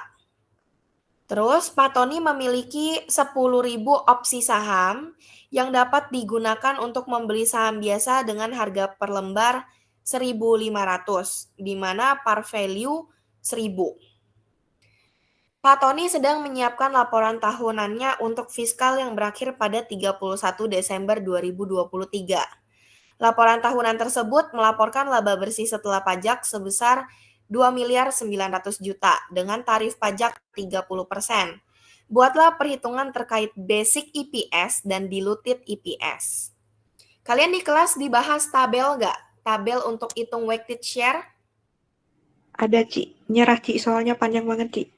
Terus Pak Tony memiliki 10.000 opsi saham yang dapat digunakan untuk membeli saham biasa dengan harga per lembar 1.500, di mana par value 1.000. Pak Tony sedang menyiapkan laporan tahunannya untuk fiskal yang berakhir pada 31 Desember 2023. Laporan tahunan tersebut melaporkan laba bersih setelah pajak sebesar 2.900.000.000 dengan tarif pajak 30%. Buatlah perhitungan terkait basic EPS dan diluted EPS. Kalian di kelas dibahas tabel nggak? tabel untuk hitung weighted share? Ada, Ci. Nyerah, Ci. Soalnya panjang banget, Ci.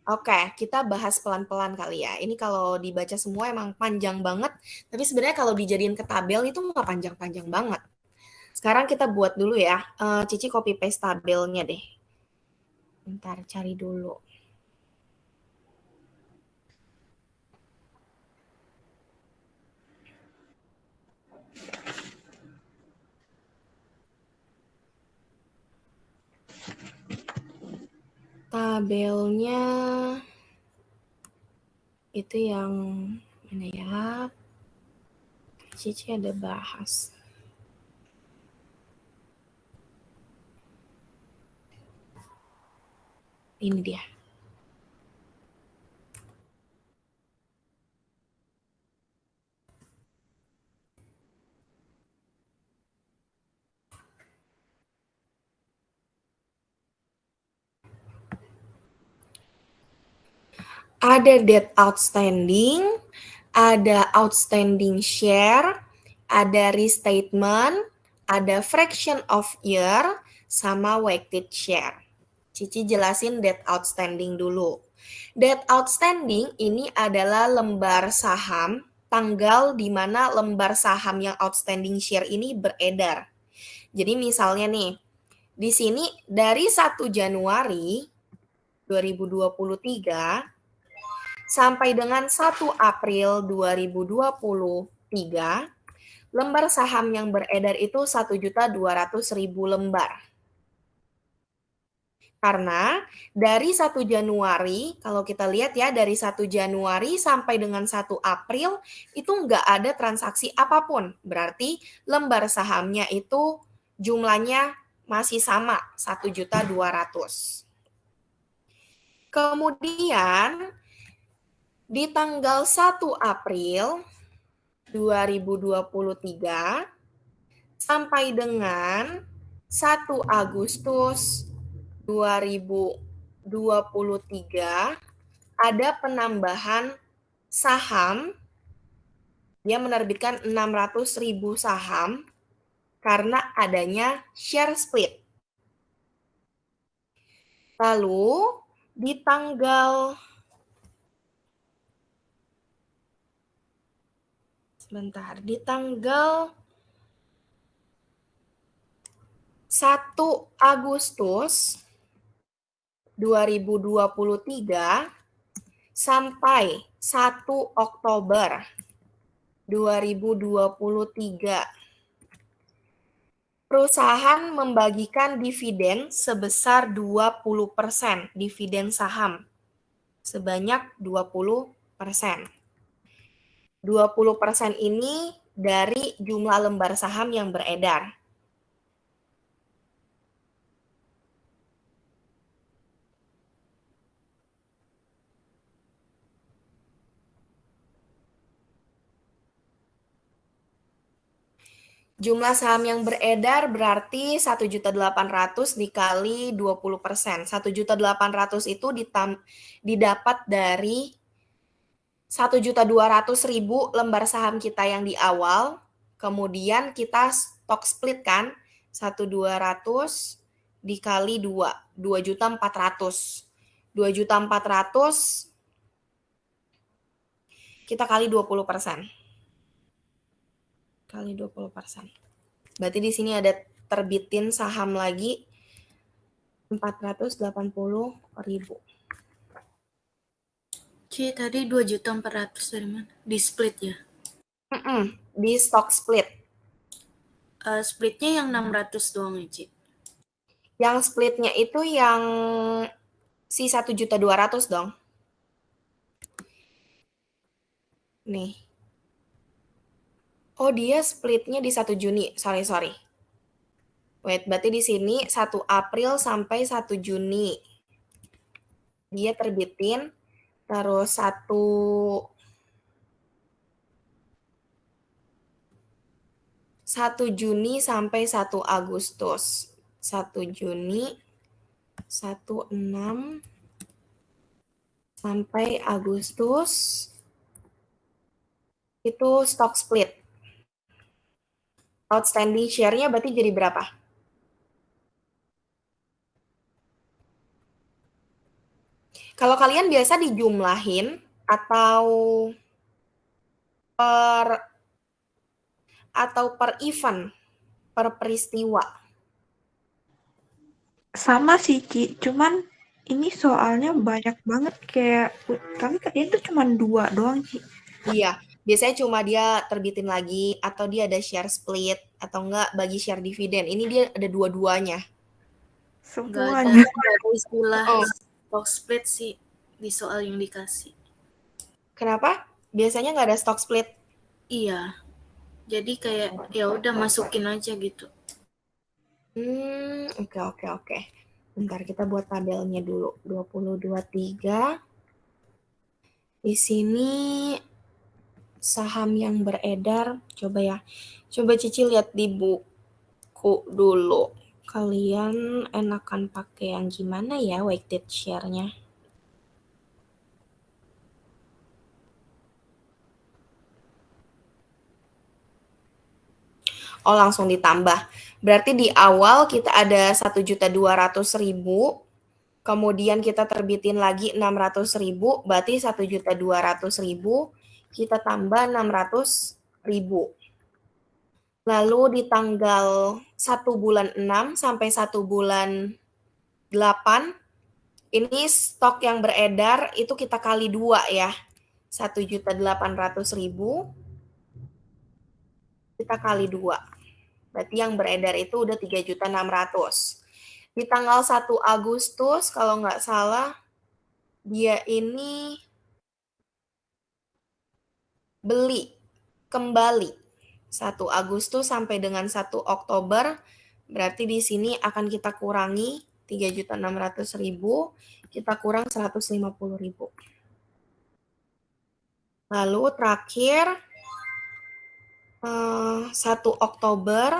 Oke, kita bahas pelan-pelan kali ya. Ini kalau dibaca semua emang panjang banget, tapi sebenarnya kalau dijadiin ke tabel itu nggak panjang-panjang banget. Sekarang kita buat dulu ya. Cici copy paste tabelnya deh. Bentar, cari dulu. Tabelnya itu yang mana ya? Cici ada bahas. Ini dia. Ada debt outstanding, ada outstanding share, ada restatement, ada fraction of year, sama weighted share. Cici jelasin debt outstanding dulu. Debt outstanding ini adalah lembar saham, tanggal di mana lembar saham yang outstanding share ini beredar. Jadi misalnya nih, di sini dari 1 Januari 2023 sampai dengan 1 April 2023, lembar saham yang beredar itu 1.200.000 lembar. Karena dari 1 Januari, kalau kita lihat ya, dari 1 Januari sampai dengan 1 April, itu nggak ada transaksi apapun. Berarti lembar sahamnya itu jumlahnya masih sama, 1.200.000. Kemudian, di tanggal 1 April 2023 sampai dengan 1 Agustus 2023 ada penambahan saham. Dia menerbitkan 600.000 saham karena adanya share split. Lalu di tanggal 1 Agustus 2023 sampai 1 Oktober 2023, perusahaan membagikan dividen sebesar 20%, dividen saham sebanyak 20%. 20% ini dari jumlah lembar saham yang beredar. Jumlah saham yang beredar berarti 1.800.000 dikali 20%. 1.800.000 itu didapat dari 1.200.000 lembar saham kita yang di awal. Kemudian kita stock split kan, 1.200 dikali 2, 2.400.000. 2.400.000 kita kali 20%. Kali 20%. Berarti di sini ada terbitin saham lagi 480.000. Ci, tadi 2.400.000 dari mana? Di split ya? Di stock split. Splitnya yang 600 doang ya, Ci? Yang splitnya itu yang si 1.200.000 dong. Nih. Oh, dia splitnya di 1 Juni. Sorry. Wait, berarti di sini 1 April sampai 1 Juni. Dia terbitin, terus 1 Juni sampai 1 Agustus. 1 Juni, 16 sampai Agustus. Itu stock split. Outstanding share-nya berarti jadi berapa? Kalau kalian biasa dijumlahin atau per event, per peristiwa? Sama sih, Ci. Cuman ini soalnya banyak banget kayak kami kerjain tuh cuma 2 doang, Ci. Iya, biasanya cuma dia terbitin lagi atau dia ada share split atau enggak bagi share dividen. Ini dia ada dua-duanya. Nggak Semuanya. ada istilah Oh, stock split sih di soal yang dikasih. kenapa? Biasanya nggak ada stock split. Iya, jadi kayak ya udah masukin aja gitu. Oke. Bentar kita buat tabelnya dulu. 2023. Di sini saham yang beredar, coba ya. Coba Cici lihat di buku dulu. Kalian enakan pakai yang gimana ya weighted share-nya? Oh, langsung ditambah. Berarti di awal kita ada 1.200.000, kemudian kita terbitin lagi 600.000, berarti 1.200.000, kita tambah 600.000. Lalu di tanggal 1 bulan 6 sampai 1 bulan 8, ini stok yang beredar itu kita kali 2 ya. 1.800.000 kita kali 2. Berarti yang beredar itu udah 3.600.000. Di tanggal 1 Agustus kalau nggak salah dia ini beli kembali 1 Agustus sampai dengan 1 Oktober, berarti di sini akan kita kurangi 3.600.000, kita kurang 150.000. Lalu terakhir 1 Oktober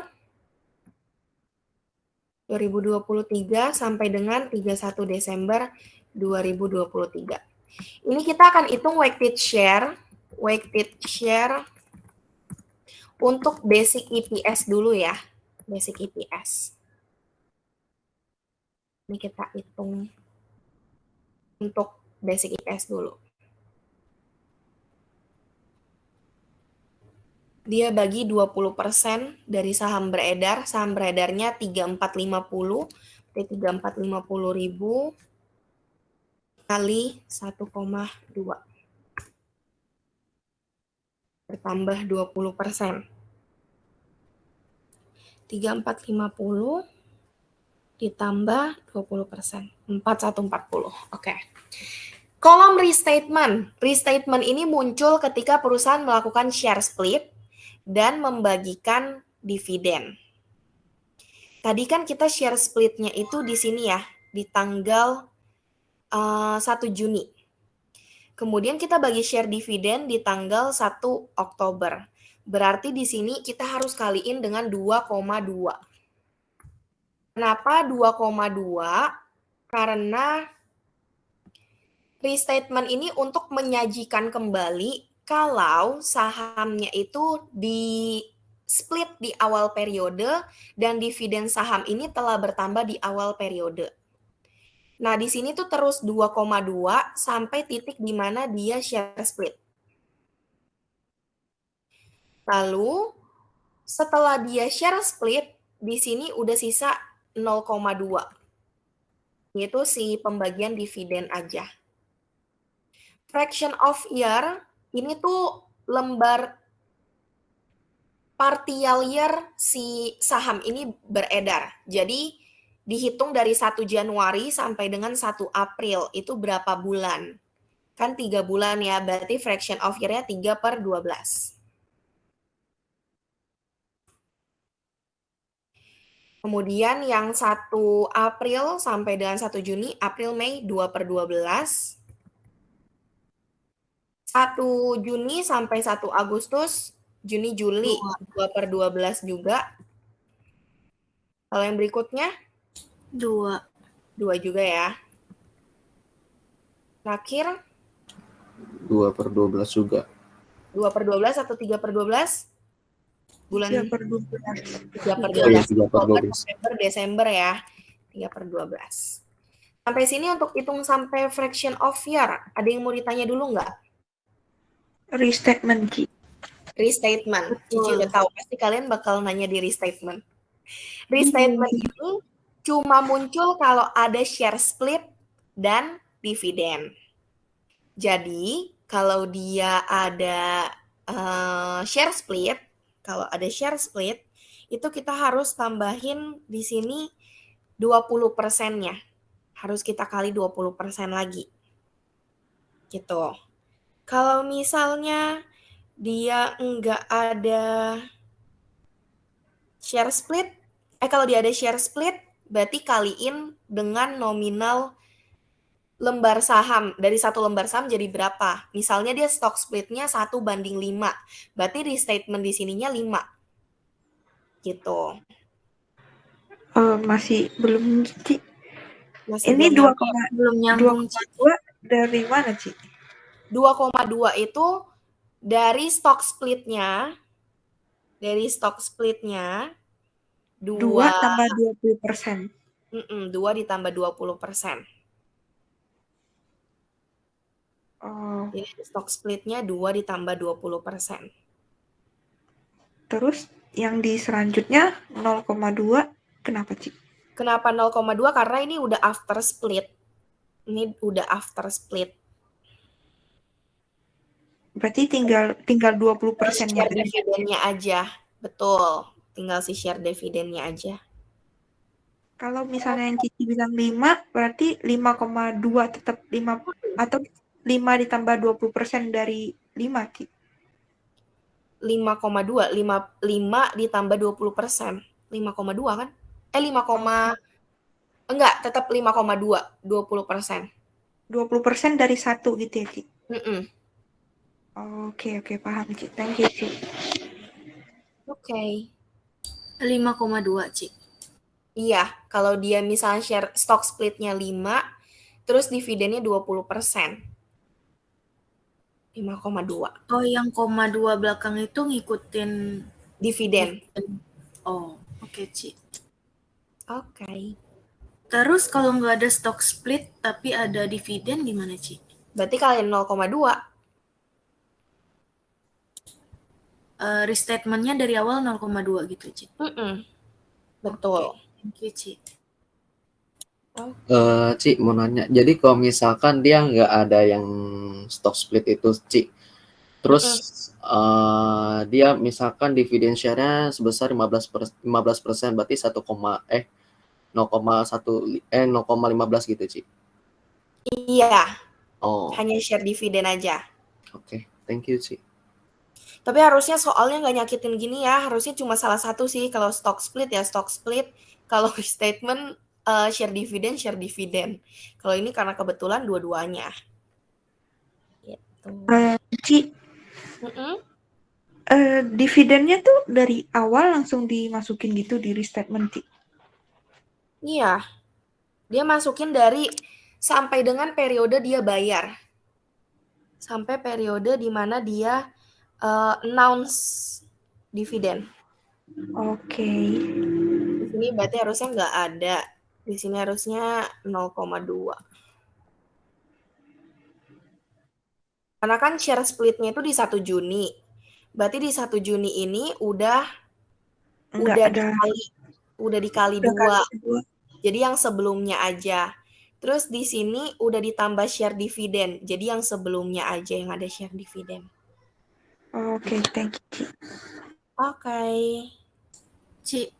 2023 sampai dengan 31 Desember 2023. Ini kita akan hitung weighted share untuk basic EPS dulu ya. Basic EPS. Ini kita hitung untuk basic EPS dulu. Dia bagi 20% dari saham beredar. Saham beredarnya 3450. Jadi 3450.000 kali 1,2. Bertambah 20%. 3450 ditambah 20%. 4140. Oke. Kolom restatement. Restatement ini muncul ketika perusahaan melakukan share split dan membagikan dividen. Tadi kan kita share splitnya itu di sini ya, di tanggal 1 Juni. Kemudian kita bagi share dividen di tanggal 1 Oktober. Berarti di sini kita harus kaliin dengan 2,2. Kenapa 2,2? Karena restatement ini untuk menyajikan kembali kalau sahamnya itu di split di awal periode dan dividen saham ini telah bertambah di awal periode. Nah, di sini tuh terus 2,2 sampai titik di mana dia share split. Lalu setelah dia share split, di sini udah sisa 0,2. Yaitu si pembagian dividen aja. Fraction of year, ini tuh lembar partial year si saham ini beredar. Jadi dihitung dari 1 Januari sampai dengan 1 April, itu berapa bulan? Kan 3 bulan ya, berarti fraction of year-nya 3/12. Kemudian yang 1 April sampai dengan 1 Juni, April, Mei 2/12. 1 Juni sampai 1 Agustus, Juni, Juli 2/12 juga. Kalau yang berikutnya? 2. 2 juga ya. Terakhir? 2/12 juga. 2/12 atau 3/12? Bulan 3/12. 3/12. 3/12. Oktober, November, Desember ya. 3/12. Sampai sini untuk hitung sampai fraction of year. Ada yang mau ditanya dulu nggak? Restatement, Ci. Restatement. Cici udah tahu. Pasti kalian bakal nanya di restatement. Restatement ini cuma muncul kalau ada share split dan dividen. Jadi, kalau dia ada share split, itu kita harus tambahin di sini 20%-nya. Harus kita kali 20% lagi. Gitu. Kalau misalnya dia nggak ada share split, kalau dia ada share split, berarti kaliin dengan nominal lembar saham. Dari satu lembar saham jadi berapa? Misalnya dia stock splitnya 1/5. Berarti restatement di sininya 5. Gitu. Masih belum, Ci. Masih Ini belum nyambung, Ci. 2,2 dari mana, Ci? 2,2 itu dari stock splitnya. 2 tambah 20%. 2 ditambah 20%. Oh, Jadi stock splitnya 2 ditambah 20%. terus yang di selanjutnya 0,2 kenapa, Ci? Kenapa 0,2? Karena ini udah after split. Berarti tinggal 20%-nya. Share dividennya aja. Betul. Tinggal si share dividennya aja. Kalau misalnya yang Cici bilang 5, berarti 5,2 tetap 5 atau 5 ditambah 20% dari 5, Ci. 5,2. 5 ditambah 20%. 5,2 kan? 5, enggak, tetap 5,2. 20%. 20% dari 1 gitu ya, Ci? Oke, paham, Ci. Thank you, Ci. Oke. 5,2, Ci. Iya, kalau dia misalnya share stock splitnya 5, terus dividennya 20%. 5,2. Oh, yang 0,2 belakang itu ngikutin dividen. Oh, oke, Ci. Oke. Terus kalau nggak ada stock split tapi ada dividen gimana, Ci? Berarti kalian 0,2. Restatementnya dari awal 0,2 gitu, Ci. Betul. Thank you, Ci. Ci mau nanya, jadi kalau misalkan dia nggak ada yang stock split itu, Ci, terus dia misalkan dividen share-nya sebesar 15%, berarti 0,15 gitu, Ci? Iya. Oh. Hanya share dividen aja. Oke, thank you, Ci. Tapi harusnya soalnya nggak nyakitin gini ya, harusnya cuma salah satu sih. Kalau stock split ya stock split, kalau restatement share dividen. Kalau ini karena kebetulan dua-duanya. Gitu. Ci, dividennya tuh dari awal langsung dimasukin gitu di restatement, Ci? Iya, dia masukin dari sampai dengan periode dia bayar. Sampai periode di mana dia announce dividen. Oke. Di sini berarti harusnya nggak ada. Di sini harusnya 0,2. Karena kan share splitnya itu di 1 Juni. Berarti di 1 Juni ini udah dikali 2. Jadi yang sebelumnya aja. Terus di sini udah ditambah share dividen. Jadi yang sebelumnya aja yang ada share dividen. Oke, thank you, Ci. Oke. Ci,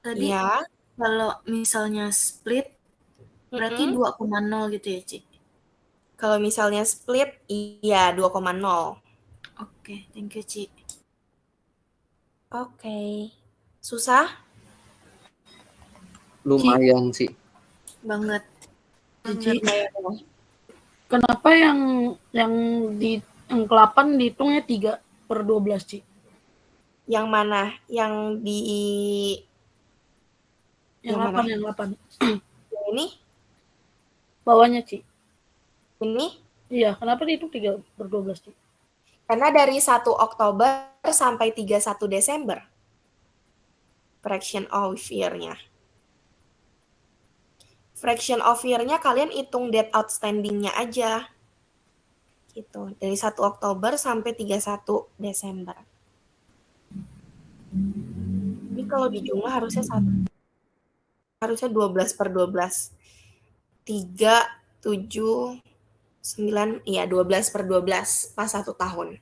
tadi ya. Kalau misalnya split, berarti 2,0 gitu ya, Ci? Kalau misalnya split, iya 2,0. Oke, thank you, Ci. Oke. Susah? Lumayan, Ci. Banget. Cici, kenapa yang ke-8 dihitungnya 3/12, Ci? Yang mana? Yang di... Yang 8. Yang ini? Bawahnya, Ci. Ini? Iya, kenapa dihitung 3/12, Ci? Karena dari 1 Oktober sampai 31 Desember. fraction of year-nya. Fraction of year-nya kalian hitung debt outstanding-nya aja. Gitu. Dari 1 Oktober sampai 31 Desember. Ini kalau dijumlah harusnya 12/12. 3, 7, 9, iya 12/12 pas 1 tahun.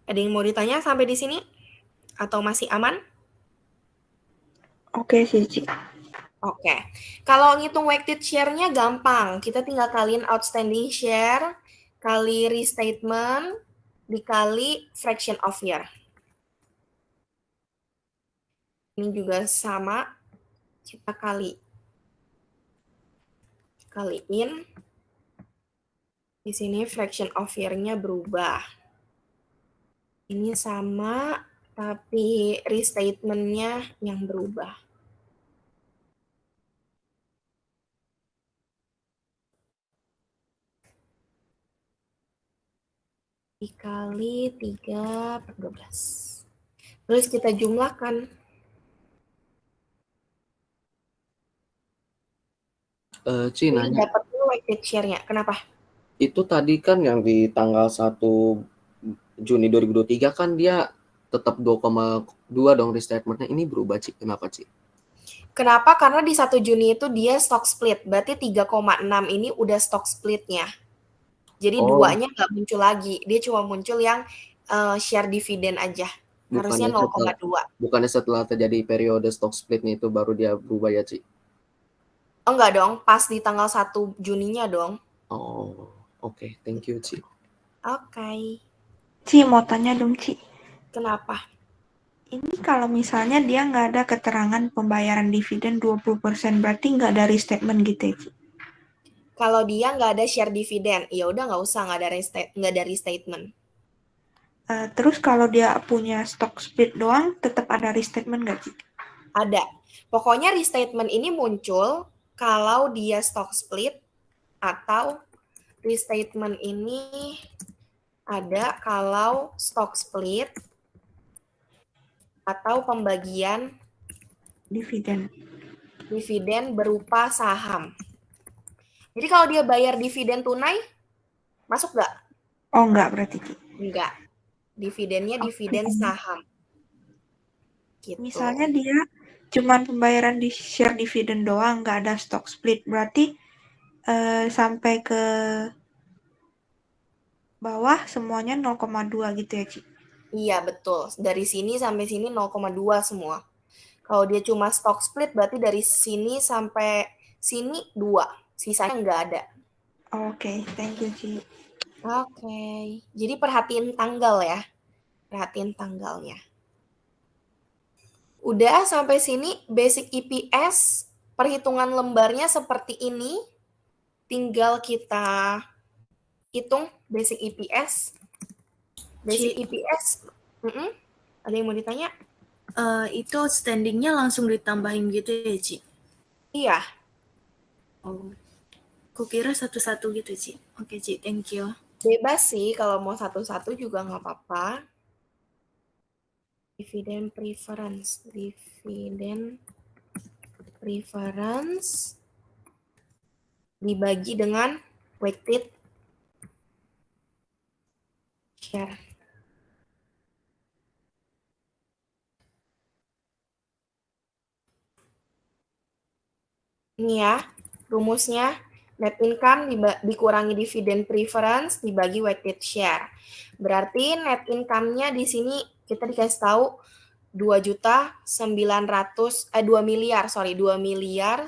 Ada yang mau ditanya sampai di sini? Atau masih aman? Oke sih, Ci. Oke. Kalau ngitung weighted share-nya gampang. Kita tinggal kaliin outstanding share, kali restatement, dikali fraction of year. Ini juga sama. Kita kaliin. Di sini fraction of year-nya berubah. Ini sama, tapi restatement-nya yang berubah. Dikali 3/12. Terus kita jumlahkan. Ci, Ini nanya. dapat weighted share-nya. Kenapa? Itu tadi kan yang di tanggal 1 Juni 2023 kan dia tetap 2,2 dong restatement-nya. Ini berubah, Ci. Kenapa, Ci? Kenapa? Karena di 1 Juni itu dia stock split. Berarti 3,6 ini udah stock split-nya. Jadi duanya nggak muncul lagi. Dia cuma muncul yang share dividen aja. Harusnya 0,2. Bukannya setelah terjadi periode stock split-nya itu baru dia berubah ya, Ci? Oh, enggak dong. Pas di tanggal 1 Juninya dong. Oh, oke. Thank you, Ci. Oke. Ci, mau tanya dong, Ci. Kenapa? Ini kalau misalnya dia nggak ada keterangan pembayaran dividen 20%, berarti nggak dari statement gitu ya, Ci? Kalau dia nggak ada share dividen, ya udah nggak usah, nggak dari statement. Terus kalau dia punya stock split doang, tetap ada restatement nggak, Ci? Ada. Pokoknya restatement ini muncul kalau dia stock split atau restatement ini ada kalau stock split atau pembagian dividen berupa saham. Jadi kalau dia bayar dividen tunai, masuk nggak? Oh, nggak berarti, Ci? Enggak. Dividennya dividen saham. Gitu. Misalnya dia cuman pembayaran di share dividen doang, nggak ada stock split, berarti sampai ke bawah semuanya 0,2 gitu ya, Ci? Iya, betul. Dari sini sampai sini 0,2 semua. Kalau dia cuma stock split, berarti dari sini sampai sini 2. Sisanya nggak ada. Oke, thank you, Ci. Oke. Jadi perhatiin tanggal ya. Perhatiin tanggalnya. Udah sampai sini basic EPS, perhitungan lembarnya seperti ini. Tinggal kita hitung basic EPS. Basic EPS. Ada yang mau ditanya? Itu outstanding-nya langsung ditambahin gitu ya, Ci? Iya. Oh. Kukira satu-satu gitu, Ci. Oke, Ci. Thank you. Bebas sih, kalau mau satu-satu juga nggak apa-apa. Dividen preference dibagi dengan weighted share. Ini ya, rumusnya. Net income dikurangi dividen preference dibagi weighted share. Berarti net income-nya di sini kita dikasih tahu 2 miliar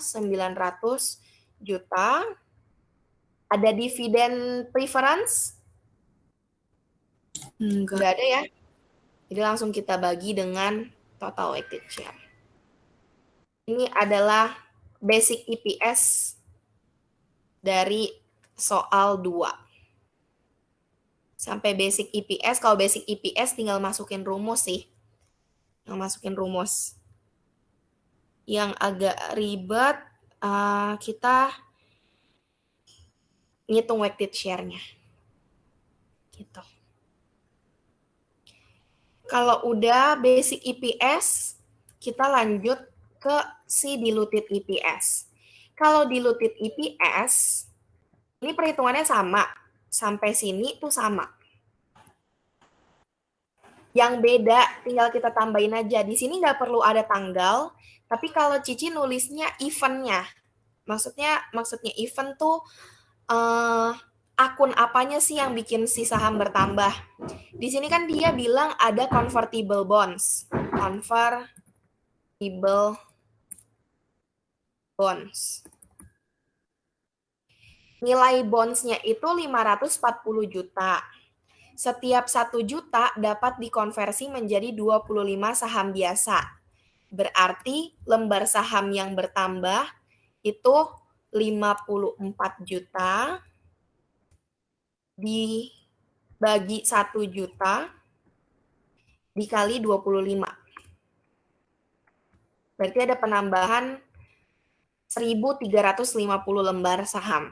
900 juta. Ada dividen preference? Enggak ada ya. Jadi langsung kita bagi dengan total weighted share. Ini adalah basic EPS dari soal 2. Sampai basic EPS, kalau basic EPS tinggal masukin rumus sih. Yang agak ribet, kita ngitung weighted share-nya. Gitu. Kalau udah basic EPS, kita lanjut ke si diluted EPS. Kalau diluted EPS, ini perhitungannya sama. Sampai sini tuh sama. Yang beda, tinggal kita tambahin aja. Di sini nggak perlu ada tanggal, tapi kalau Cici nulisnya eventnya. Maksudnya event tuh akun apanya sih yang bikin si saham bertambah. Di sini kan dia bilang ada convertible bonds. Convertible bonds. Nilai bonds-nya itu 540 juta. Setiap 1 juta dapat dikonversi menjadi 25 saham biasa. Berarti lembar saham yang bertambah itu 54 juta dibagi 1 juta dikali 25. Berarti ada penambahan 1.350 lembar saham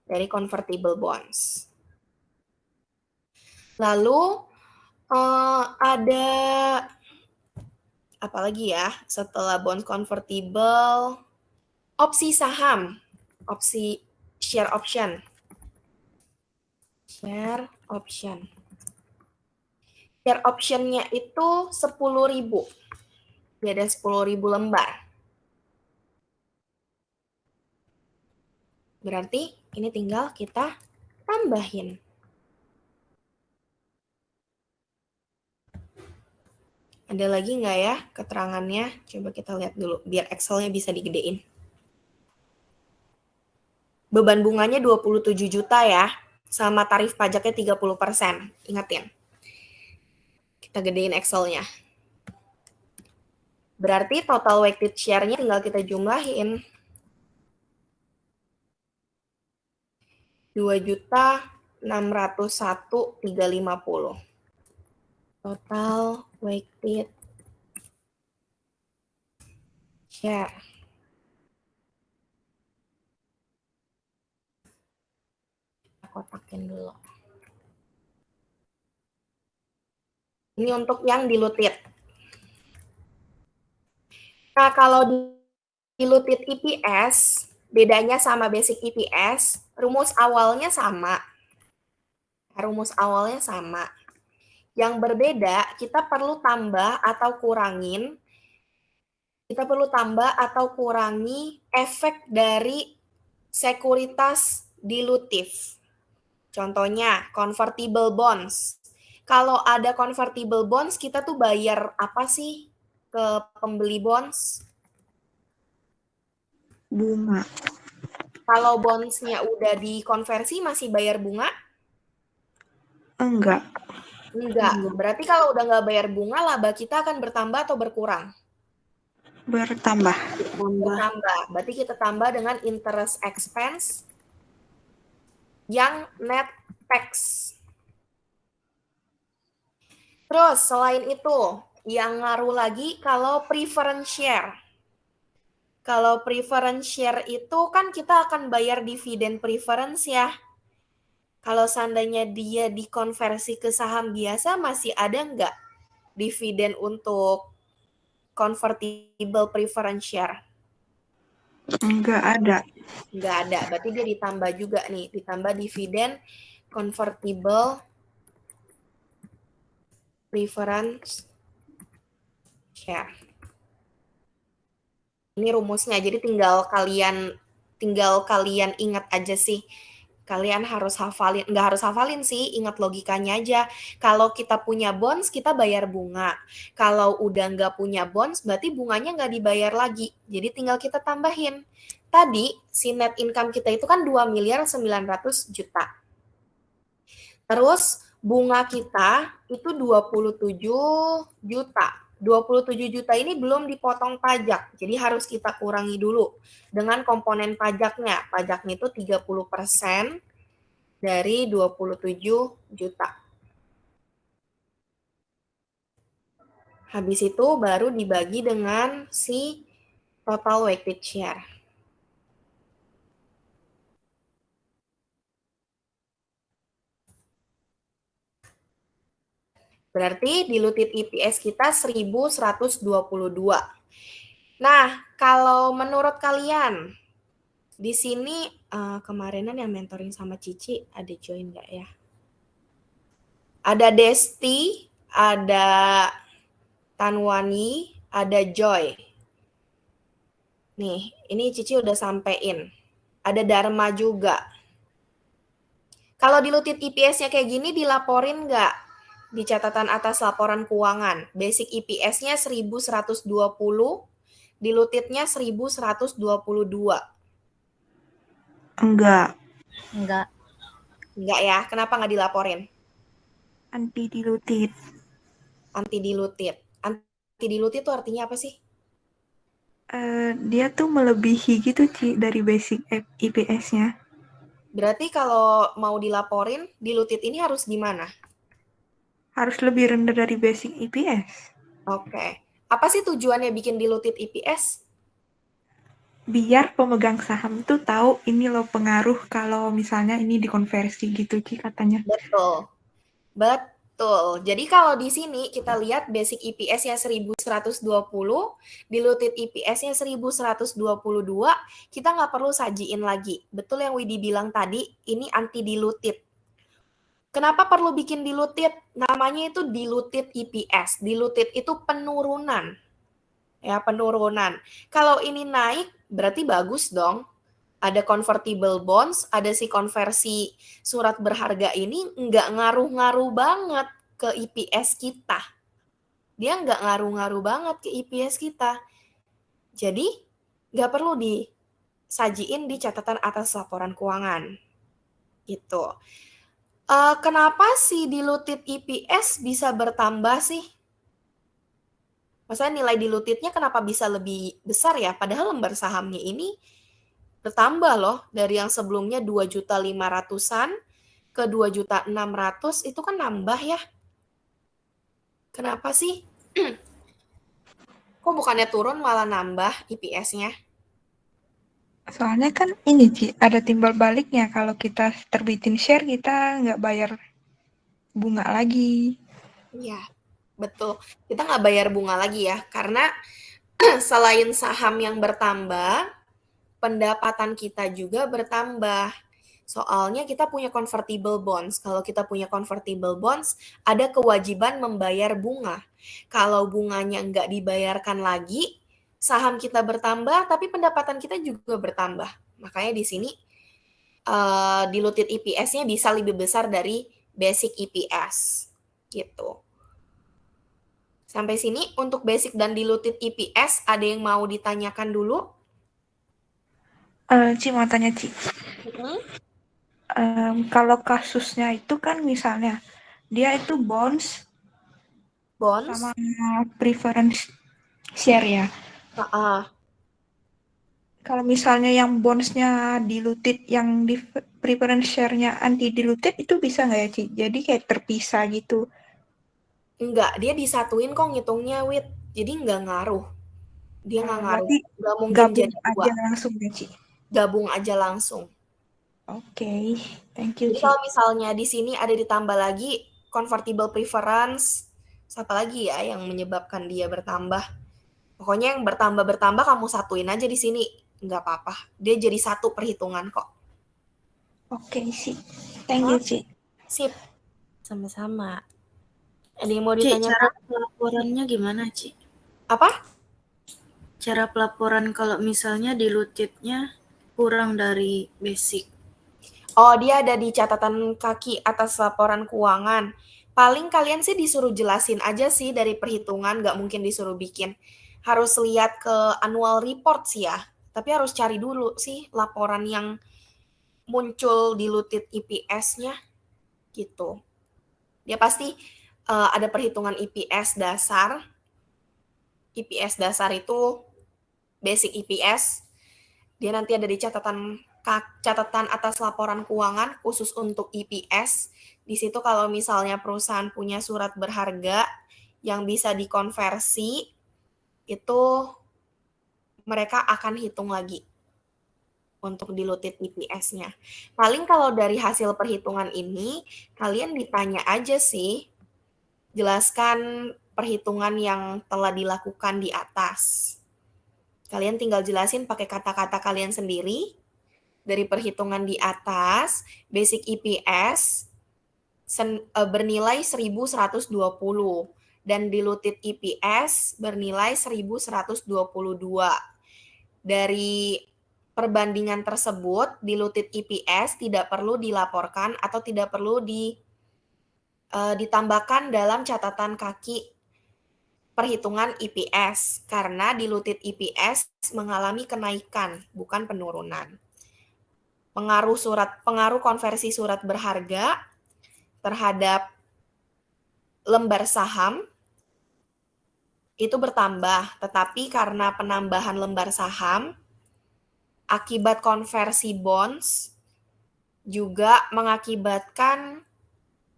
dari convertible bonds. Lalu ada apa lagi ya setelah bond convertible? Opsi saham, opsi share option. Share option. Share option-nya itu 10.000. Dia ada 10.000 lembar. Berarti ini tinggal kita tambahin. Ada lagi nggak ya keterangannya? Coba kita lihat dulu, biar Excel-nya bisa digedein. Beban bunganya 27 juta ya, sama tarif pajaknya 30%. Ingatin. Kita gedein Excel-nya. Berarti total weighted share-nya tinggal kita jumlahin. 2.601.350. Total weighted share. Kita kotakin dulu. Ini untuk yang diluted. Nah, kalau diluted EPS, bedanya sama basic EPS, rumus awalnya sama. Rumus awalnya sama. Yang berbeda, kita perlu tambah atau kurangin. Kita perlu tambah atau kurangi efek dari sekuritas dilutif. Contohnya, convertible bonds. Kalau ada convertible bonds, kita tuh bayar apa sih ke pembeli bonds? Bunga. Kalau bonds-nya udah dikonversi, masih bayar bunga? Enggak. Enggak. Berarti kalau udah nggak bayar bunga, laba kita akan bertambah atau berkurang? Bertambah. Bertambah. Berarti kita tambah dengan interest expense yang net tax. Terus selain itu, yang ngaruh lagi kalau preference share. Kalau preference share itu kan kita akan bayar dividen preference ya. Kalau seandainya dia dikonversi ke saham biasa, masih ada nggak dividen untuk convertible preference share? Enggak ada. Nggak ada. Berarti dia ditambah juga nih. Ditambah dividen convertible preference share. Ini rumusnya. Jadi tinggal kalian ingat aja sih. Kalian harus hafalin, nggak harus hafalin sih, ingat logikanya aja. Kalau kita punya bonds, kita bayar bunga. Kalau udah nggak punya bonds, berarti bunganya nggak dibayar lagi. Jadi tinggal kita tambahin. Tadi, si net income kita itu kan 2.900 juta. Terus, bunga kita itu 27 juta. 27 juta ini belum dipotong pajak, jadi harus kita kurangi dulu dengan komponen pajaknya. Pajaknya itu 30% dari 27 juta. Habis itu baru dibagi dengan si total weighted share. Berarti diluted EPS kita 1122. Nah, kalau menurut kalian, di sini kemarinan yang mentoring sama Cici, ada join nggak ya? Ada Desti, ada Tanwani, ada Joy. Nih, ini Cici udah sampein. Ada Dharma juga. Kalau diluted EPS-nya kayak gini, dilaporin nggak di catatan atas laporan keuangan? Basic EPS-nya 1120, dilutednya 1122. Enggak, Enggak. Enggak ya? Kenapa nggak dilaporin? anti diluted. Anti diluted. Anti diluted itu artinya apa sih? Dia tuh melebihi gitu, Ci, dari basic EPS-nya. Berarti kalau mau dilaporin, diluted ini harus gimana? Harus lebih rendah dari basic EPS. Oke. Apa sih tujuannya bikin diluted EPS? Biar pemegang saham tuh tahu ini loh pengaruh kalau misalnya ini dikonversi gitu, Ci, katanya. Betul. Betul. Jadi kalau di sini kita lihat basic EPS-nya 1120, diluted EPS-nya 1122, kita nggak perlu sajiin lagi. Betul yang Widi bilang tadi, ini anti diluted. Kenapa perlu bikin diluted? Namanya itu diluted EPS. Diluted itu penurunan. Ya, penurunan. Kalau ini naik, berarti bagus dong. Ada convertible bonds, ada si konversi surat berharga ini nggak ngaruh-ngaruh banget ke EPS kita. Dia nggak ngaruh-ngaruh banget ke EPS kita. Jadi, nggak perlu disajiin di catatan atas laporan keuangan. Gitu. Kenapa si diluted EPS bisa bertambah sih? Maksudnya nilai dilutednya kenapa bisa lebih besar ya? Padahal lembar sahamnya ini bertambah loh, dari yang sebelumnya 2.500.000-an ke 2.600.000, itu kan nambah ya. Kenapa sih? Kok bukannya turun malah nambah EPS-nya? Soalnya kan ini, Ci, ada timbal baliknya. Kalau kita terbitin share, kita nggak bayar bunga lagi. Iya, betul. Kita nggak bayar bunga lagi ya, karena selain saham yang bertambah, pendapatan kita juga bertambah. Soalnya kita punya convertible bonds. Kalau kita punya convertible bonds, ada kewajiban membayar bunga. Kalau bunganya nggak dibayarkan lagi, saham kita bertambah, tapi pendapatan kita juga bertambah. Makanya di sini diluted EPS-nya bisa lebih besar dari basic EPS. Gitu. Sampai sini untuk basic dan diluted EPS, ada yang mau ditanyakan dulu? Ci, mau tanya, Ci. Kalau kasusnya itu kan misalnya dia itu bonds sama preference share ya. Kalau misalnya yang bonds-nya diluted, yang di preference share-nya anti diluted, itu bisa nggak ya, Ci? Jadi kayak terpisah gitu. Enggak, dia disatuin kok ngitungnya, Wit. Jadi nggak ngaruh. Dia nggak ngaruh. Berarti Nggak mungkin gabung jadi dua. aja langsung ya, Ci? Gabung aja langsung. Oke, thank you, Jadi Ci. kalau misalnya di sini ada ditambah lagi convertible preference, siapa lagi ya yang menyebabkan dia bertambah? Pokoknya yang bertambah kamu satuin aja di sini. Nggak apa-apa. Dia jadi satu perhitungan kok. Oke, Ci. Thank you, Ci. Sip. Sama-sama. Ada yang mau Ci, ditanyakan? cara pelaporannya gimana, Ci? Apa? Cara pelaporan kalau misalnya dilutednya kurang dari basic. Oh, dia ada di catatan kaki atas laporan keuangan. Paling kalian sih disuruh jelasin aja sih dari perhitungan, nggak mungkin disuruh bikin. Harus lihat ke annual report sih ya. Tapi harus cari dulu sih laporan yang muncul diluted EPS-nya gitu. Dia pasti ada perhitungan EPS dasar. EPS dasar itu basic EPS. Dia nanti ada di catatan atas laporan keuangan khusus untuk EPS. Di situ kalau misalnya perusahaan punya surat berharga yang bisa dikonversi, itu mereka akan hitung lagi untuk diluted EPS-nya. Paling kalau dari hasil perhitungan ini, kalian ditanya aja sih. jelaskan perhitungan yang telah dilakukan di atas. Kalian tinggal jelasin pakai kata-kata kalian sendiri. Dari perhitungan di atas, basic EPS bernilai 1120 dan diluted EPS bernilai 1122. Dari perbandingan tersebut, diluted EPS tidak perlu dilaporkan atau tidak perlu ditambahkan dalam catatan kaki perhitungan EPS karena diluted EPS mengalami kenaikan, bukan penurunan. Pengaruh konversi surat berharga terhadap lembar saham itu bertambah, tetapi karena penambahan lembar saham akibat konversi bonds juga mengakibatkan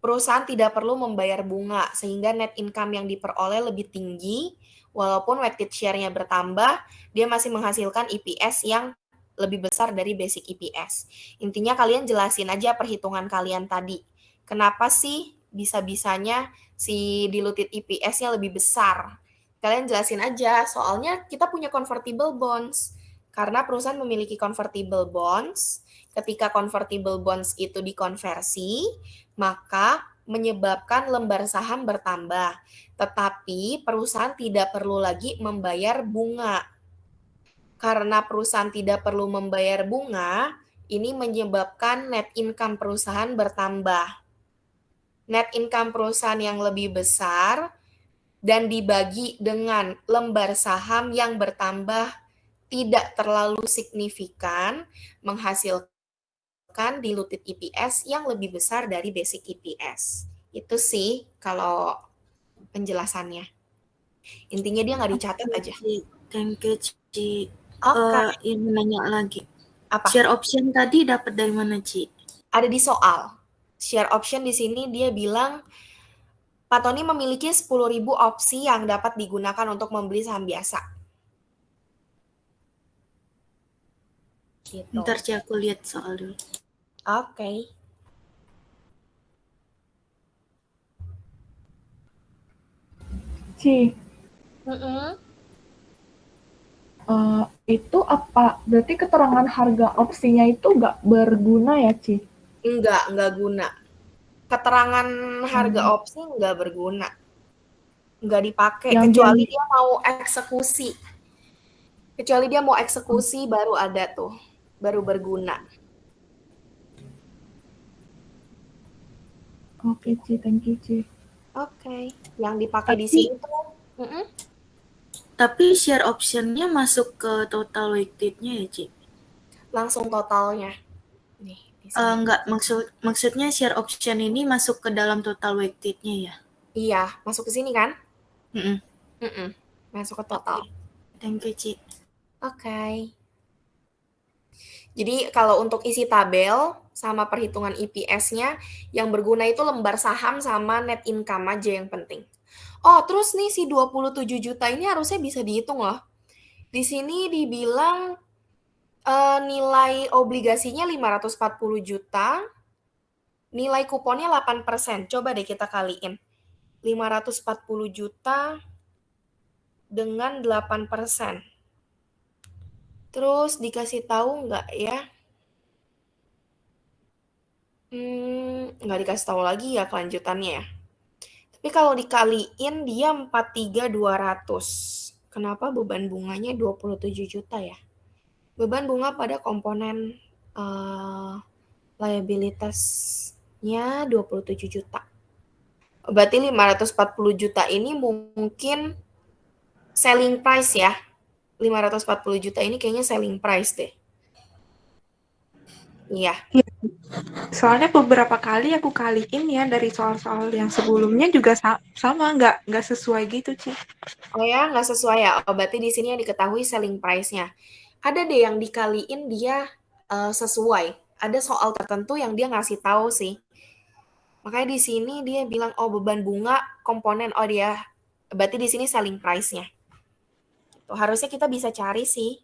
perusahaan tidak perlu membayar bunga sehingga net income yang diperoleh lebih tinggi, walaupun weighted share-nya bertambah, dia masih menghasilkan EPS yang lebih besar dari basic EPS. Intinya kalian jelasin aja perhitungan kalian tadi. Kenapa sih bisa-bisanya si diluted EPS-nya lebih besar? Kalian jelasin aja, soalnya kita punya convertible bonds. Karena perusahaan memiliki convertible bonds, ketika convertible bonds itu dikonversi, maka menyebabkan lembar saham bertambah. Tetapi perusahaan tidak perlu lagi membayar bunga. Karena perusahaan tidak perlu membayar bunga, ini menyebabkan net income perusahaan bertambah. Net income perusahaan yang lebih besar dan dibagi dengan lembar saham yang bertambah tidak terlalu signifikan, menghasilkan diluted EPS yang lebih besar dari basic EPS. Itu sih kalau penjelasannya. Intinya dia nggak dicatat aja. Thank you, Ci. Oke. Ini nanya lagi. Apa? Share option tadi dapat dari mana, Ci? Ada di soal. Share option di sini dia bilang Pak Tony memiliki 10.000 opsi yang dapat digunakan untuk membeli saham biasa. Gitu. Ntar Ci aku lihat soal dulu. Oke. Ci, itu apa? Berarti keterangan harga opsinya itu nggak berguna ya, Ci? Nggak guna. Keterangan harga opsi nggak berguna. Nggak dipakai, kecuali dia mau eksekusi. Kecuali dia mau eksekusi baru ada tuh, baru berguna. Oke, Ci, thank you, Ci. Oke, yang dipakai di sini tuh. Tapi share optionnya masuk ke total weighted-nya ya, Ci? Langsung totalnya. Nih, enggak, maksudnya share option ini masuk ke dalam total weighted-nya ya? Iya, masuk ke sini kan? Masuk ke total. Thank you, Ci. Oke. Jadi kalau untuk isi tabel sama perhitungan EPS-nya, yang berguna itu lembar saham sama net income aja yang penting. Oh, terus nih si 27 juta ini harusnya bisa dihitung loh. Di sini dibilang nilai obligasinya 540 juta, nilai kuponnya 8%. Coba deh kita kaliin. 540 juta dengan 8%. Terus dikasih tahu nggak ya? Nggak dikasih tahu lagi ya kelanjutannya ya. Tapi kalau dikaliin dia 43.200. Kenapa beban bunganya 27 juta ya? Beban bunga pada komponen liabilitasnya 27 juta. Berarti 540 juta ini mungkin selling price ya. 540 juta ini kayaknya selling price deh. Iya. Soalnya beberapa kali aku kaliin ya dari soal-soal yang sebelumnya juga sama, nggak sesuai gitu, Ci. Oh ya, nggak sesuai ya? Oh, berarti di sini yang diketahui selling price-nya. Ada deh yang dikaliin dia sesuai. Ada soal tertentu yang dia ngasih tahu sih. Makanya di sini dia bilang, oh beban bunga komponen, oh dia, berarti di sini selling price-nya. Harusnya kita bisa cari sih.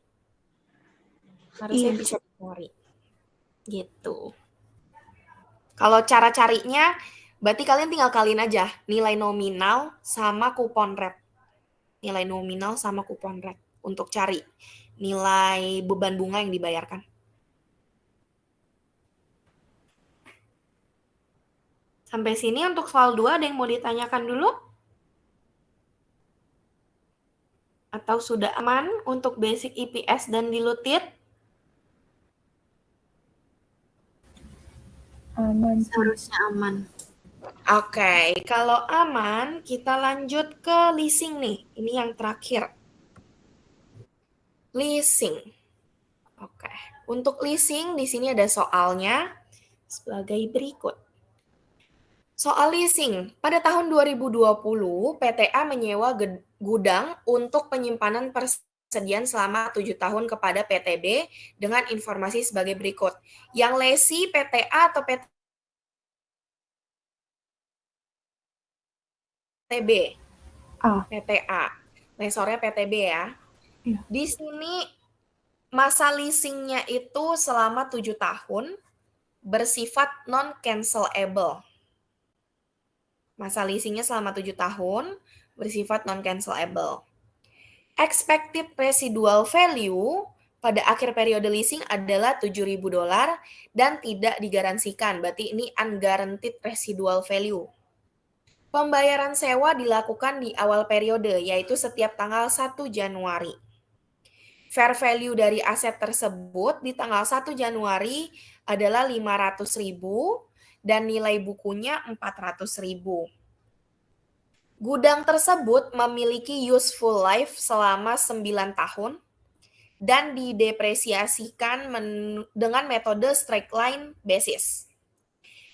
Harusnya bisa cari. Gitu. Kalau cara carinya, Berarti kalian tinggal kaliin aja nilai nominal sama kupon rate. Nilai nominal sama kupon rate untuk cari nilai beban bunga yang dibayarkan. Sampai sini untuk soal 2 ada yang mau ditanyakan dulu? Atau sudah aman untuk basic IPS dan diluted? Aman. Seharusnya aman. Oke, kalau aman kita lanjut ke leasing nih. Ini yang terakhir. Leasing. Oke, untuk leasing di sini ada soalnya sebagai berikut. Soal leasing, pada tahun 2020 PTA menyewa gudang untuk penyimpanan persediaan selama 7 tahun kepada PTB dengan informasi sebagai berikut. Yang lesi PTA atau PTB? PTA. Lesornya PTB ya. Iya. Di sini masa leasingnya itu selama 7 tahun bersifat non-cancelable. Masa leasingnya selama 7 tahun bersifat non-cancelable. Expected residual value pada akhir periode leasing adalah $7.000 dan tidak digaransikan. Berarti ini unguaranteed residual value. Pembayaran sewa dilakukan di awal periode, yaitu setiap tanggal 1 Januari. Fair value dari aset tersebut di tanggal 1 Januari adalah 500.000 dan nilai bukunya 400.000. Gudang tersebut memiliki useful life selama 9 tahun dan didepresiasikan dengan metode straight line basis.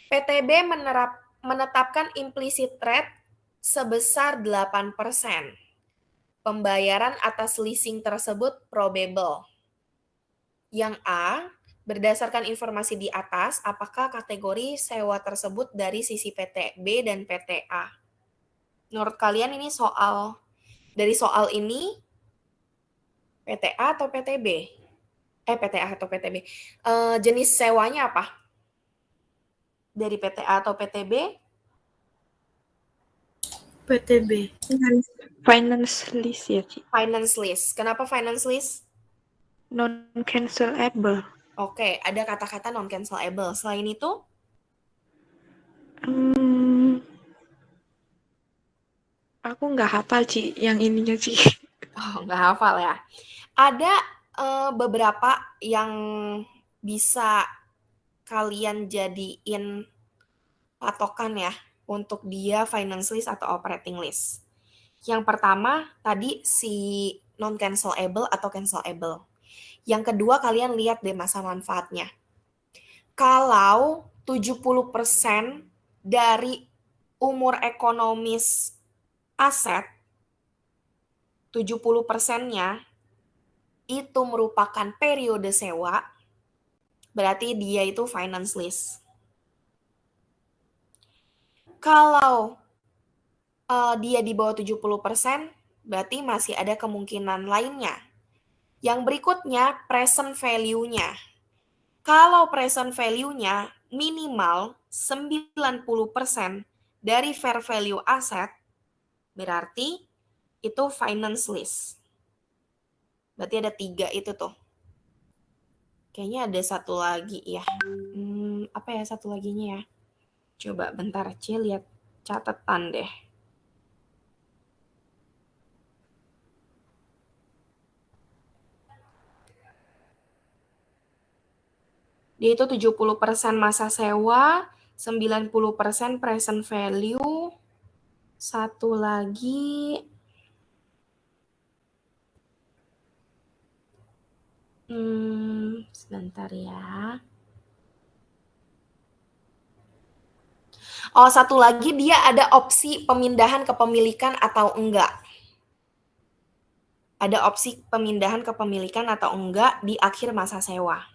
PTB menetapkan implicit rate sebesar 8%. Pembayaran atas leasing tersebut probable. Yang A, berdasarkan informasi di atas, apakah kategori sewa tersebut dari sisi PTB dan PTA? Menurut kalian ini dari soal ini PTA atau PTB? PTA atau PTB. Jenis sewanya apa? Dari PTA atau PTB? PTB. Finance lease ya, Ci. Finance lease. Kenapa finance lease? Non-cancelable. Oke, ada kata-kata non-cancelable. Selain itu? Aku nggak hafal, Ci, yang ininya, Ci. Oh, nggak hafal ya. Ada beberapa yang bisa kalian jadiin patokan ya untuk dia finance lease atau operating lease. Yang pertama tadi si non-cancelable atau cancelable. Yang kedua kalian lihat deh masa manfaatnya. Kalau 70% dari umur ekonomis aset 70%-nya itu merupakan periode sewa, berarti dia itu finance lease. Kalau dia di bawah 70%, berarti masih ada kemungkinan lainnya. Yang berikutnya, present value-nya. Kalau present value-nya minimal 90% dari fair value aset, berarti itu finance lease. Berarti ada 3 itu tuh. Kayaknya ada satu lagi ya. Apa ya satu laginya ya? Coba bentar, C lihat catatan deh. Dia itu 70% masa sewa, 90% present value. Satu lagi sebentar ya. Oh, satu lagi dia ada opsi pemindahan kepemilikan atau enggak. Ada opsi pemindahan kepemilikan atau enggak di akhir masa sewa.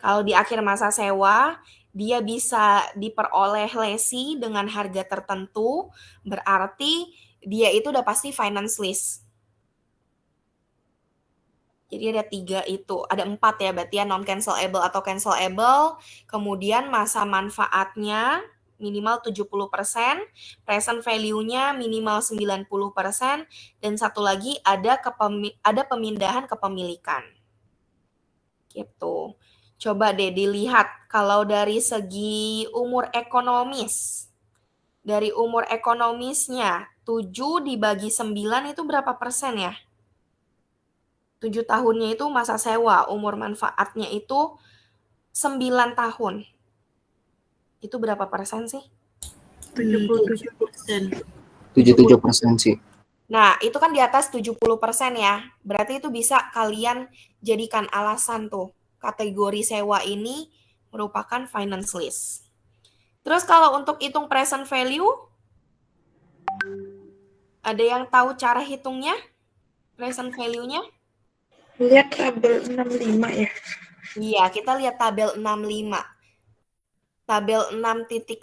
Kalau di akhir masa sewa, dia bisa diperoleh lesi dengan harga tertentu, berarti dia itu udah pasti finance lease. Jadi ada 3 itu, ada 4 ya, berarti ya non-cancelable atau cancelable, kemudian masa manfaatnya, minimal 70%, present value-nya minimal 90%, dan satu lagi ada pemindahan kepemilikan. Gitu. Coba deh dilihat kalau dari segi umur ekonomis. Dari umur ekonomisnya, 7 dibagi 9 itu berapa persen ya? 7 tahunnya itu masa sewa, umur manfaatnya itu 9 tahun. Itu berapa persen sih? 77%. 77% sih. Nah, itu kan di atas 70% ya. Berarti itu bisa kalian jadikan alasan tuh. Kategori sewa ini merupakan finance lease. Terus kalau untuk hitung present value, ada yang tahu cara hitungnya? Present value-nya? Lihat tabel 65 ya. Iya, kita lihat tabel 65. Tabel 6.5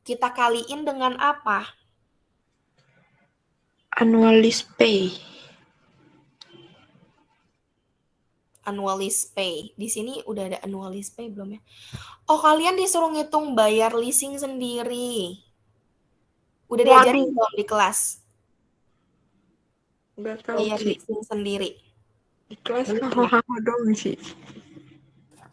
kita kaliin dengan apa? Annual lease pay. Annual lease pay. Di sini udah ada annual lease pay belum ya? Oh, kalian disuruh ngitung bayar leasing sendiri. Udah diajarin belum di kelas? Nggak tahu Bayar sih. leasing sendiri. Di kelas hahaha dong sih.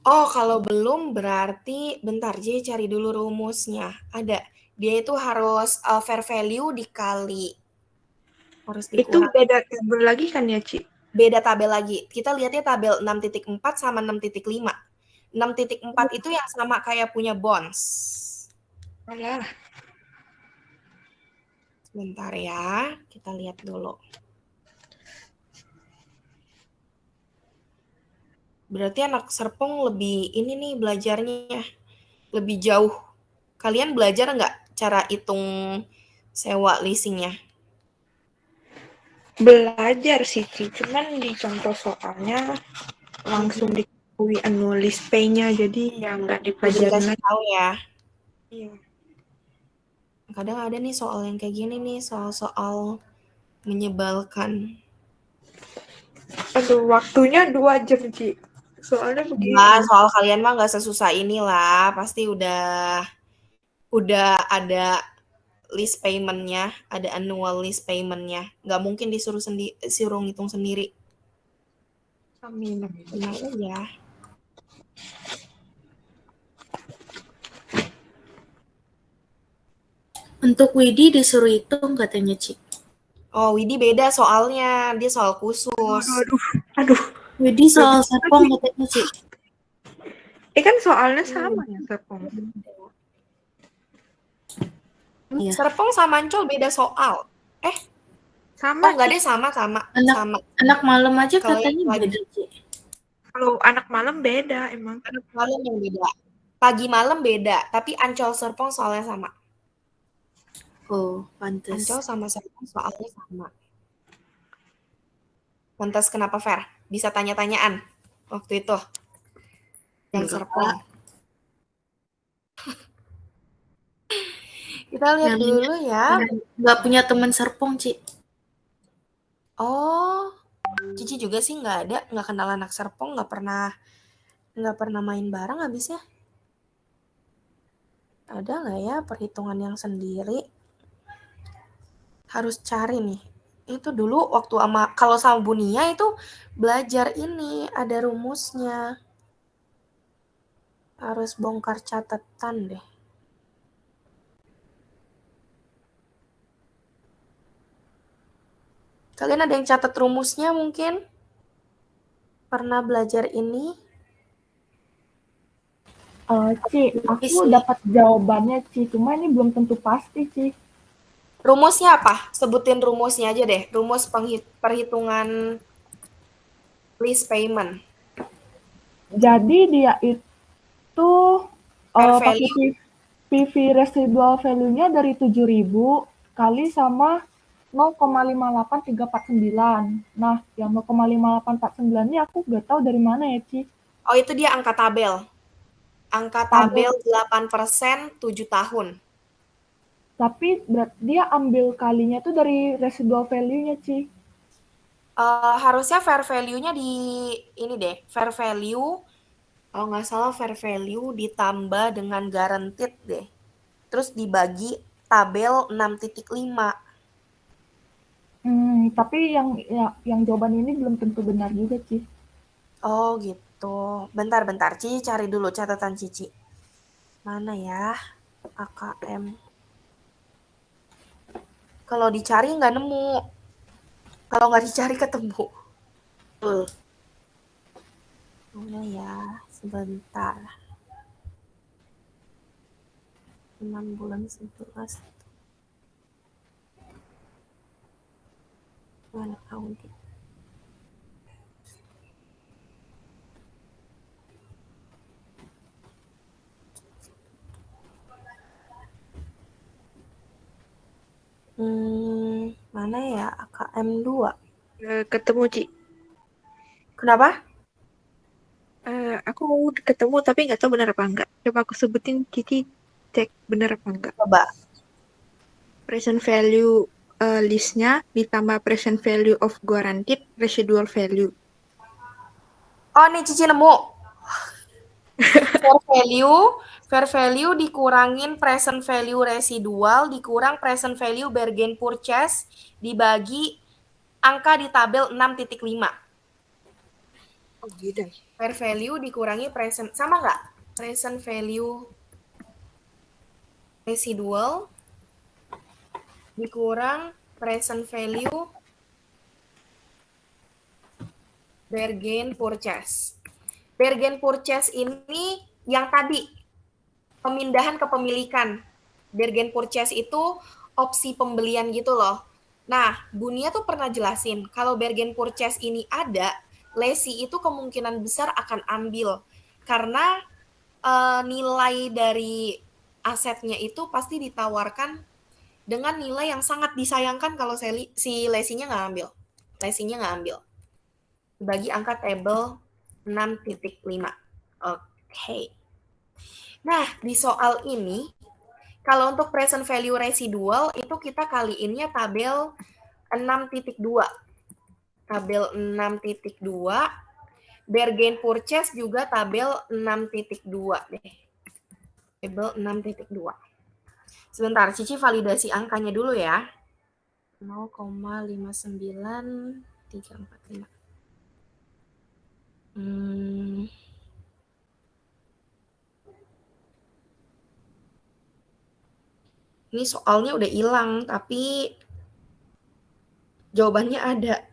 Oh, kalau belum berarti bentar, J cari dulu rumusnya. Ada. Dia itu harus fair value dikali. Harus Itu dikurang. beda tabel lagi kan ya, Ci? Beda tabel lagi. Kita lihatnya tabel 6.4 sama 6.5. 6.4 itu yang sama kayak punya bonds. Alah. Sebentar ya, kita lihat dulu. Berarti anak Serpong lebih ini nih belajarnya, lebih jauh. Kalian belajar nggak cara hitung sewa leasingnya? Belajar sih, Ci. Cuman di contoh soalnya langsung diketahui annual lease pay-nya, jadi ya nggak dipelajarin Dikasih lagi. tahu ya. Iya. Kadang ada nih soal yang kayak gini nih, soal-soal menyebalkan. Aduh, waktunya 2 jam, Ci. Soalnya begini. Nah, soal kalian mah nggak sesusah inilah, pasti udah ada list payment-nya, ada annual list payment-nya. Nggak mungkin disuruh ngitung sendiri. Amin. Tenang aja. Untuk Widi disuruh hitung katanya, Ci. Oh, Widi beda soalnya, dia soal khusus. Aduh. Widi soal Serpong katanya, Ci. Kan soalnya sama ya, Serpong. Iya. Serpong sama Ancol beda soal. Sama. Oh, enggak deh, sama. Anak malam aja Kalau katanya yang beda, Ci. Kalau anak malam beda emang. Anak malam yang beda. Pagi malam beda, tapi Ancol Serpong soalnya sama. Oh, pantes. Ancol sama Serpong soalnya sama. Pantes kenapa, Fer? Bisa tanya-tanyaan waktu itu. Yang Serpong. Kita lihat dulu ya. Nggak punya teman Serpong, Ci. Oh, Cici juga sih nggak kenal anak Serpong, nggak pernah main bareng habisnya. Ada nggak ya perhitungan yang sendiri? Harus cari nih. Itu dulu waktu kalau sama Bunia itu belajar ini, ada rumusnya. Harus bongkar catatan deh. Kalian ada yang catat rumusnya mungkin? Pernah belajar ini? Ci, aku dapat jawabannya, Ci. Cuma ini belum tentu pasti, Ci. Rumusnya apa? Sebutin rumusnya aja deh. Rumus perhitungan lease payment. Jadi dia itu pakai PV residual value-nya dari 7.000 kali sama 0,58349. Nah, yang 0,5849 ini aku nggak tahu dari mana ya, Ci. Oh, itu dia angka tabel. Angka tabel 8% 7 tahun. Tapi dia ambil kalinya itu dari residual value-nya, Ci. Harusnya fair value-nya di ini deh. Fair value, kalau nggak salah fair value ditambah dengan guaranteed deh. terus dibagi tabel 6.5. Tapi yang jawaban ini belum tentu benar juga, Ci. Oh gitu. Bentar, Cici cari dulu catatan Cici. Mana ya AKM? Kalau dicari nggak nemu. Kalau nggak dicari ketemu. Mana ya? Sebentar. 6 bulan 11. Mana audit? Mana ya AKM 2? Ketemu, Ci. Kenapa? Aku ketemu tapi nggak tahu benar apa enggak. Coba aku sebutin, Cici cek benar apa enggak. Coba. Present value listnya ditambah present value of guaranteed residual value. Oh, nih Cici nemu. Fair value dikurangin present value residual dikurang present value bargain purchase dibagi angka di tabel 6.5. Oh, gitu. Fair value dikurangi present, sama nggak? Present value residual dikurang present value bargain purchase. Bargain purchase ini yang tadi, pemindahan kepemilikan. Bargain purchase itu opsi pembelian gitu loh. Nah, Bunia tuh pernah jelasin, kalau bargain purchase ini ada, lesi itu kemungkinan besar akan ambil. Karena nilai dari asetnya itu pasti ditawarkan dengan nilai yang sangat disayangkan kalau si lesinya nggak ambil. Lesinya nggak ambil. Bagi angka tabel 6.5. Oke. Nah, di soal ini, kalau untuk present value residual, itu kita kaliinnya tabel 6.2. Tabel 6.2. Bargain purchase juga tabel 6.2 deh. Tabel 6.2. Sebentar, Cici validasi angkanya dulu ya. 0,59345. Ini soalnya udah hilang, tapi jawabannya ada.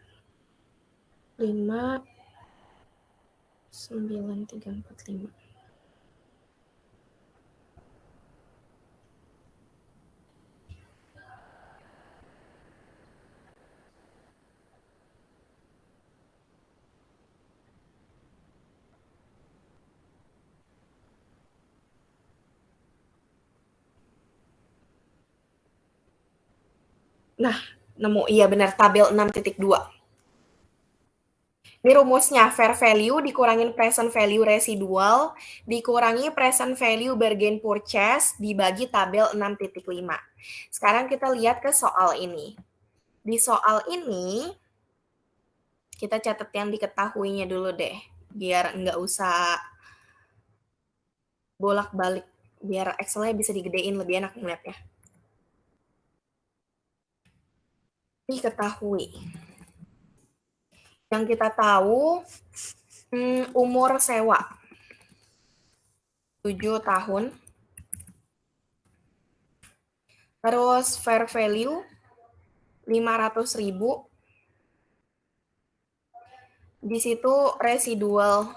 59345. Nah, nemu. Iya benar, tabel 6.2. Ini rumusnya, fair value dikurangin present value residual, dikurangi present value bargain purchase, dibagi tabel 6.5. Sekarang kita lihat ke soal ini. Di soal ini, kita catat yang diketahuinya dulu deh, biar nggak usah bolak-balik, biar Excel-nya bisa digedein lebih enak ngeliatnya. Diketahui. Yang kita tahu, umur sewa 7 tahun. Terus fair value 500.000. Di situ residual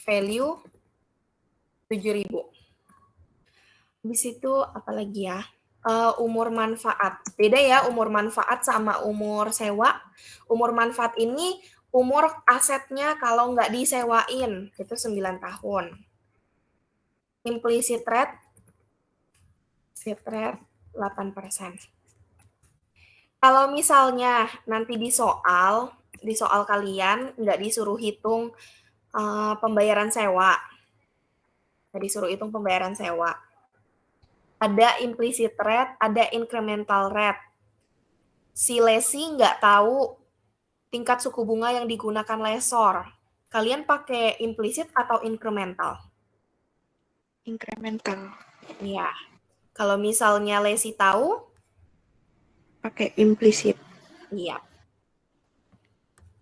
value 7.000. Di situ apa lagi ya? Umur manfaat. Beda ya umur manfaat sama umur sewa. Umur manfaat ini umur asetnya kalau nggak disewain, itu 9 tahun. Implicit rate 8%. Kalau misalnya nanti di soal kalian nggak disuruh hitung pembayaran sewa. Nggak disuruh hitung pembayaran sewa. Ada implicit rate, ada incremental rate. Si lesi nggak tahu tingkat suku bunga yang digunakan lessor. Kalian pakai implicit atau incremental? Incremental. Iya. Kalau misalnya Lesi tahu, Pakai implisit. iya.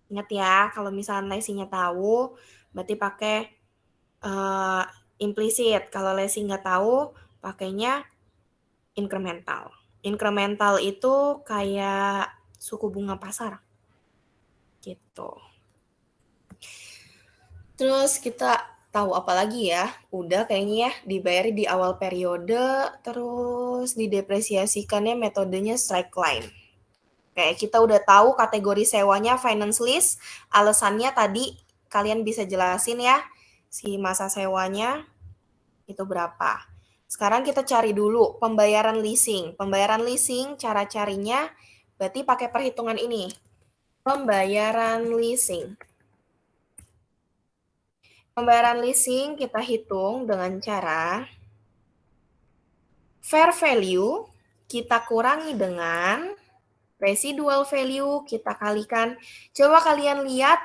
Ingat ya, kalau misalnya Lesinya tahu, berarti pakai implisit. Kalau Lesi nggak tahu, pakainya incremental. Incremental itu kayak suku bunga pasar. Gitu. Terus kita tahu apa lagi ya? Udah kayaknya ya, dibayar di awal periode, terus didepresiasikannya metodenya straight line. Kayak kita udah tahu kategori sewanya finance lease, alasannya tadi kalian bisa jelasin ya, si masa sewanya itu berapa. Sekarang kita cari dulu pembayaran leasing. Pembayaran leasing cara carinya berarti pakai perhitungan ini. Pembayaran leasing. Pembayaran leasing kita hitung dengan cara fair value kita kurangi dengan residual value kita kalikan. Coba kalian lihat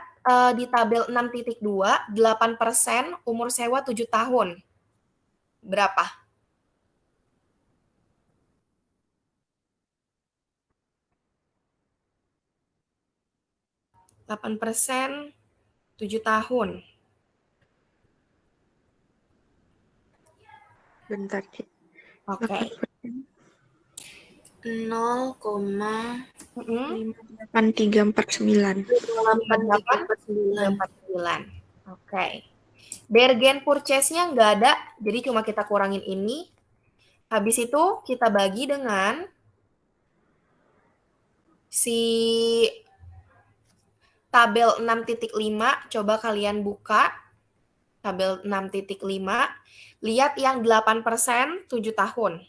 di tabel 6.2, 8% umur sewa 7 tahun. Berapa? 8% 7 tahun. Bentar, Cik. Oke. 0,58349. 8,349. Oke. Bargain purchase-nya nggak ada, jadi cuma kita kurangin ini. Habis itu kita bagi dengan si tabel 6.5, coba kalian buka tabel 6.5, lihat yang 8% 7 tahun.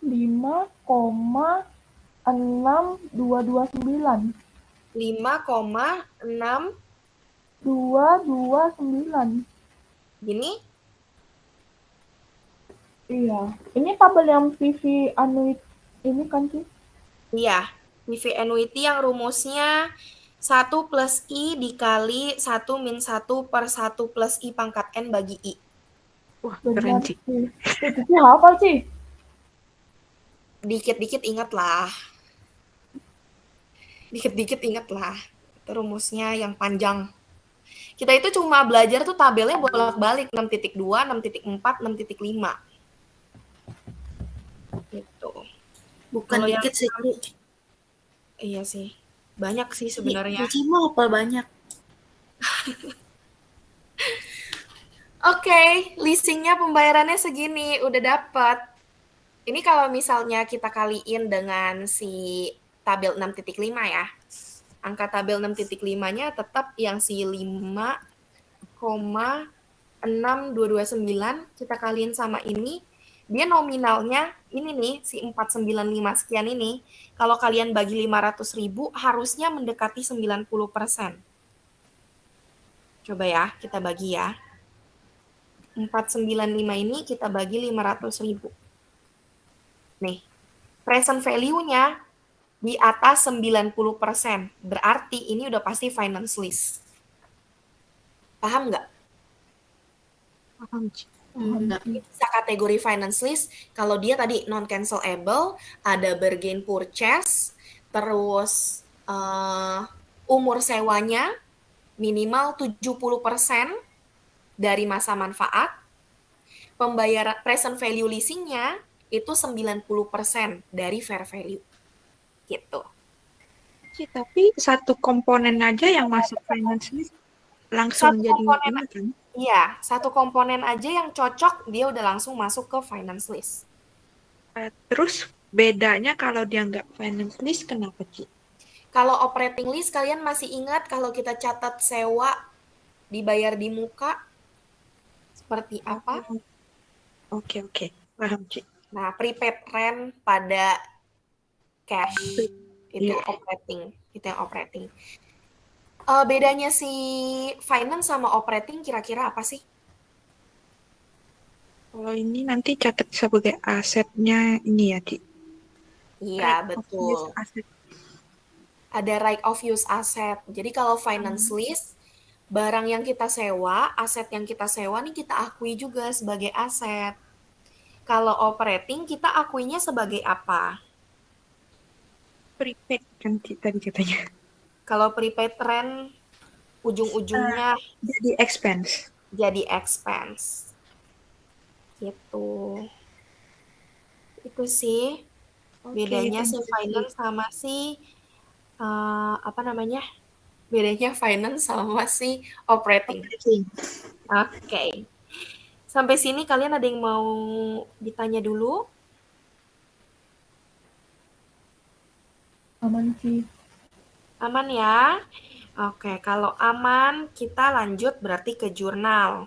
Lima koma 6229. 5,6229. Gini? Iya. Ini tabel yang PV annuity ini kan sih? Iya. PV annuity yang rumusnya 1 plus I dikali 1 min 1 per 1 plus I pangkat N bagi I. Wah, Benar keren, Cik. sih. Itu hafal sih. Dikit-dikit ingat lah. Dikit-dikit ingat lah. Itu rumusnya yang panjang. Kita itu cuma belajar tuh tabelnya bolak-balik 6.2, 6.4, 6.5. Gitu. Bukan Kalau dikit sih. iya sih. Banyak sih sebenarnya. Cici mau apa banyak? Oke, leasingnya pembayarannya segini, udah dapat. Ini kalau misalnya kita kaliin dengan si tabel 6.5 ya. Angka tabel 6.5-nya tetap yang si 5,6229 kita kaliin sama ini, dia nominalnya ini nih, si 495 sekian ini, kalau kalian bagi 500.000 harusnya mendekati 90%. Coba ya, kita bagi ya. 495 ini kita bagi 500.000. Nih, present value-nya di atas 90%. Berarti ini udah pasti finance lease. Paham nggak? Paham, Cik. Bisa kategori finance lease kalau dia tadi non-cancelable, ada bargain purchase, terus umur sewanya minimal 70% dari masa manfaat, pembayaran present value leasingnya itu 90% dari fair value. Gitu. Cik, tapi satu komponen aja yang masuk finance list langsung Satu jadi komponen, ini kan? iya, satu komponen aja yang cocok dia udah langsung masuk ke finance list. Terus bedanya kalau dia nggak finance list kenapa, Cik? Kalau operating list kalian masih ingat kalau kita catat sewa dibayar di muka seperti apa? Oke, paham, Cik. Nah, prepaid rent pada cash itu Iya. operating, itu yang operating. Bedanya si finance sama operating kira-kira apa sih? Kalau ini nanti catat sebagai asetnya ini ya, Cik. Iya, betul. Aset. ada right of use asset. Jadi kalau finance lease, barang yang kita sewa, aset yang kita sewa nih kita akui juga sebagai aset. Kalau operating kita akuinya sebagai apa? Prepaid kan tadi katanya. Kalau prepaid rent ujung-ujungnya Jadi expense. jadi expense. Gitu. Itu sih bedanya si finance sama si bedanya finance sama si operating. Oke. Sampai sini kalian ada yang mau ditanya dulu? Aman sih. Aman ya? Oke, kalau aman kita lanjut berarti ke jurnal.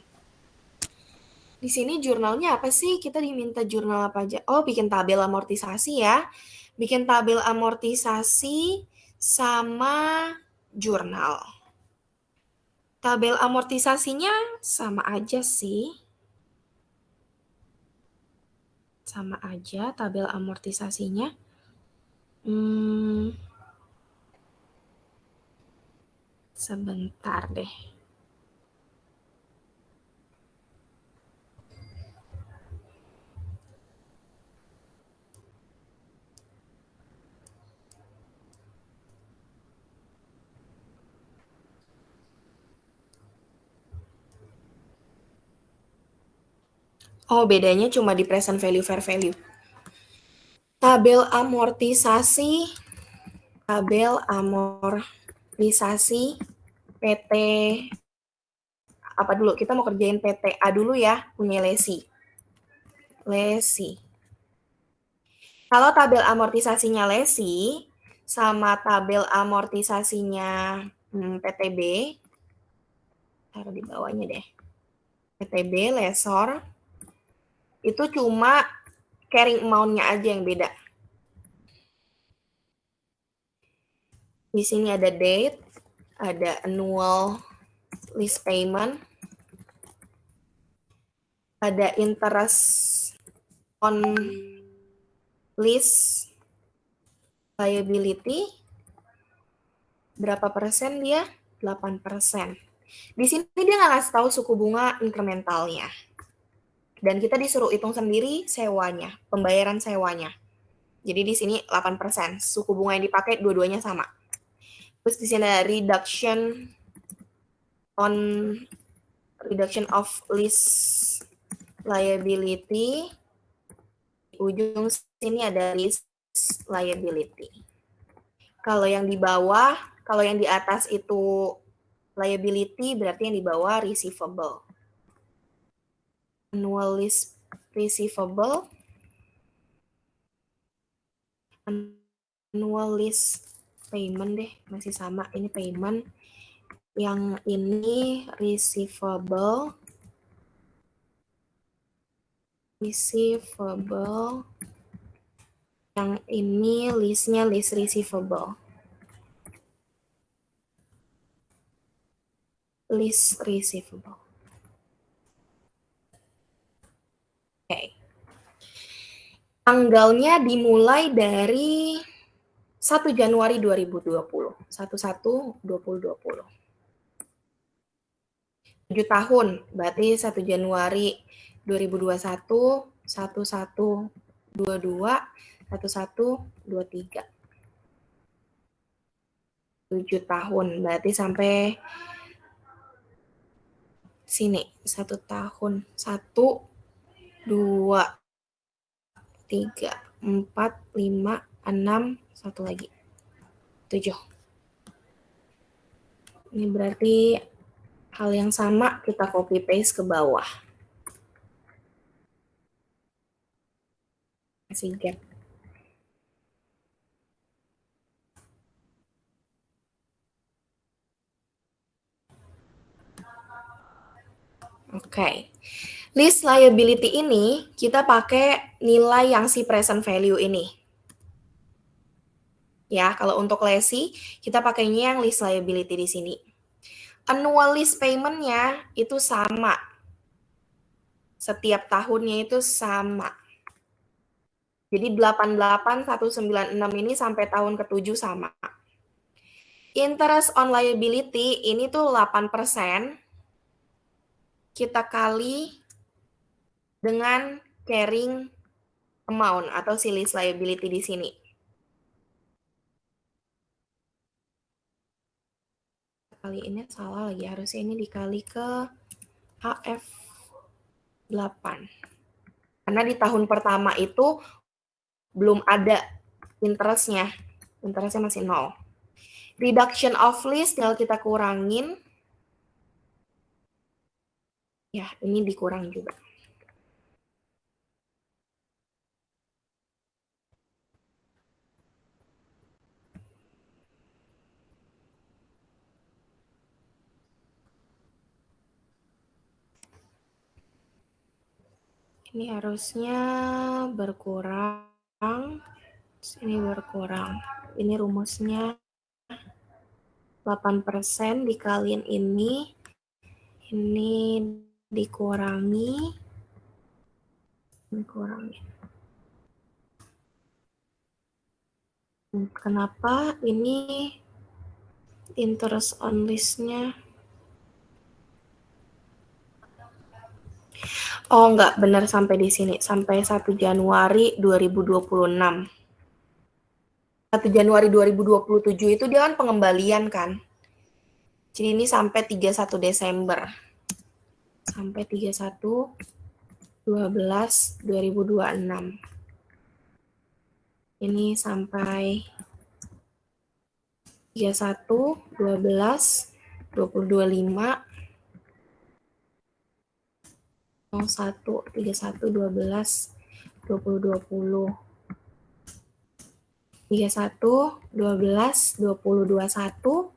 Di sini jurnalnya apa sih? Kita diminta jurnal apa aja? Oh, bikin tabel amortisasi ya. Bikin tabel amortisasi sama jurnal. Tabel amortisasinya sama aja sih. Sama aja tabel amortisasinya. Sebentar deh. Oh, bedanya cuma di present value, fair value. Tabel amortisasi PT apa dulu? Kita mau kerjain PTA dulu ya, punya Lesi. Kalau tabel amortisasinya Lesi sama tabel amortisasinya PTB, taruh di bawahnya deh. PTB, lesor, itu cuma carrying amount-nya aja yang beda. Di sini ada date, ada annual lease payment, ada interest on lease liability. Berapa persen dia? 8%. Di sini dia nggak ngasih tahu suku bunga incrementalnya. Dan kita disuruh hitung sendiri sewanya, pembayaran sewanya. Jadi di sini 8%. Suku bunga yang dipakai dua-duanya sama. Terus di sini ada reduction of lease liability. Di ujung sini ada lease liability. Kalau yang di bawah, kalau yang di atas itu liability, berarti yang di bawah receivable. Annual lease receivable, annual lease payment deh, masih sama, ini payment. Yang ini receivable, yang ini lease-nya lease receivable. Lease receivable. Oke. Tanggalnya dimulai dari 1 Januari 2020. 1/1/2020. 7 tahun, berarti 1 Januari 2021, 1/1/22, 1/1/23. 7 tahun, berarti sampai sini, 1 tahun. 1, 2, 3, 4, 5, 6, 1 lagi. 7. Ini berarti hal yang sama kita copy paste ke bawah. Kasih gap. Oke. Lease liability ini kita pakai nilai yang si present value ini. Ya, kalau untuk lesi kita pakainya yang lease liability di sini. Annual lease payment-nya itu sama. Setiap tahunnya itu sama. Jadi 88, 196 ini sampai tahun ke-7 sama. Interest on liability ini tuh 8%. Kita kali dengan carrying amount atau si lease liability di sini. Kali ini salah lagi, harusnya ini dikali ke HF 8. Karena di tahun pertama itu belum ada interestnya masih 0. Reduction of lease tinggal kita kurangin. Ya, ini dikurang juga. Ini harusnya berkurang. Ini berkurang. Ini rumusnya 8% dikaliin ini dikurangi. Kenapa ini interest on lease-nya? Oh, enggak benar sampai di sini, sampai 1 Januari 2026. 1 Januari 2027 itu dia kan pengembalian kan. Jadi ini sampai 31 Desember. Sampai 31/12/2026. Ini sampai 31/12/2025. 01/31/12/2020. 31/12/2021.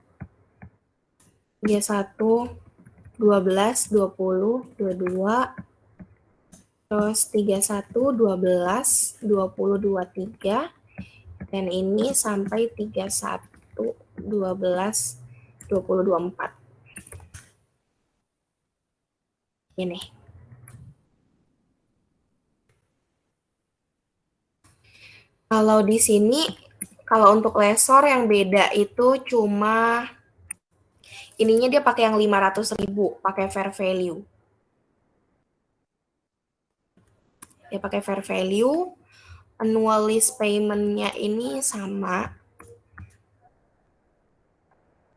31/12/2022. Terus 31/12/2023. Dan ini sampai 31/12/2024. Ini. Kalau di sini, kalau untuk lesor yang beda itu cuma ininya dia pakai yang 500.000, pakai fair value. Dia pakai fair value, annual lease payment-nya ini sama.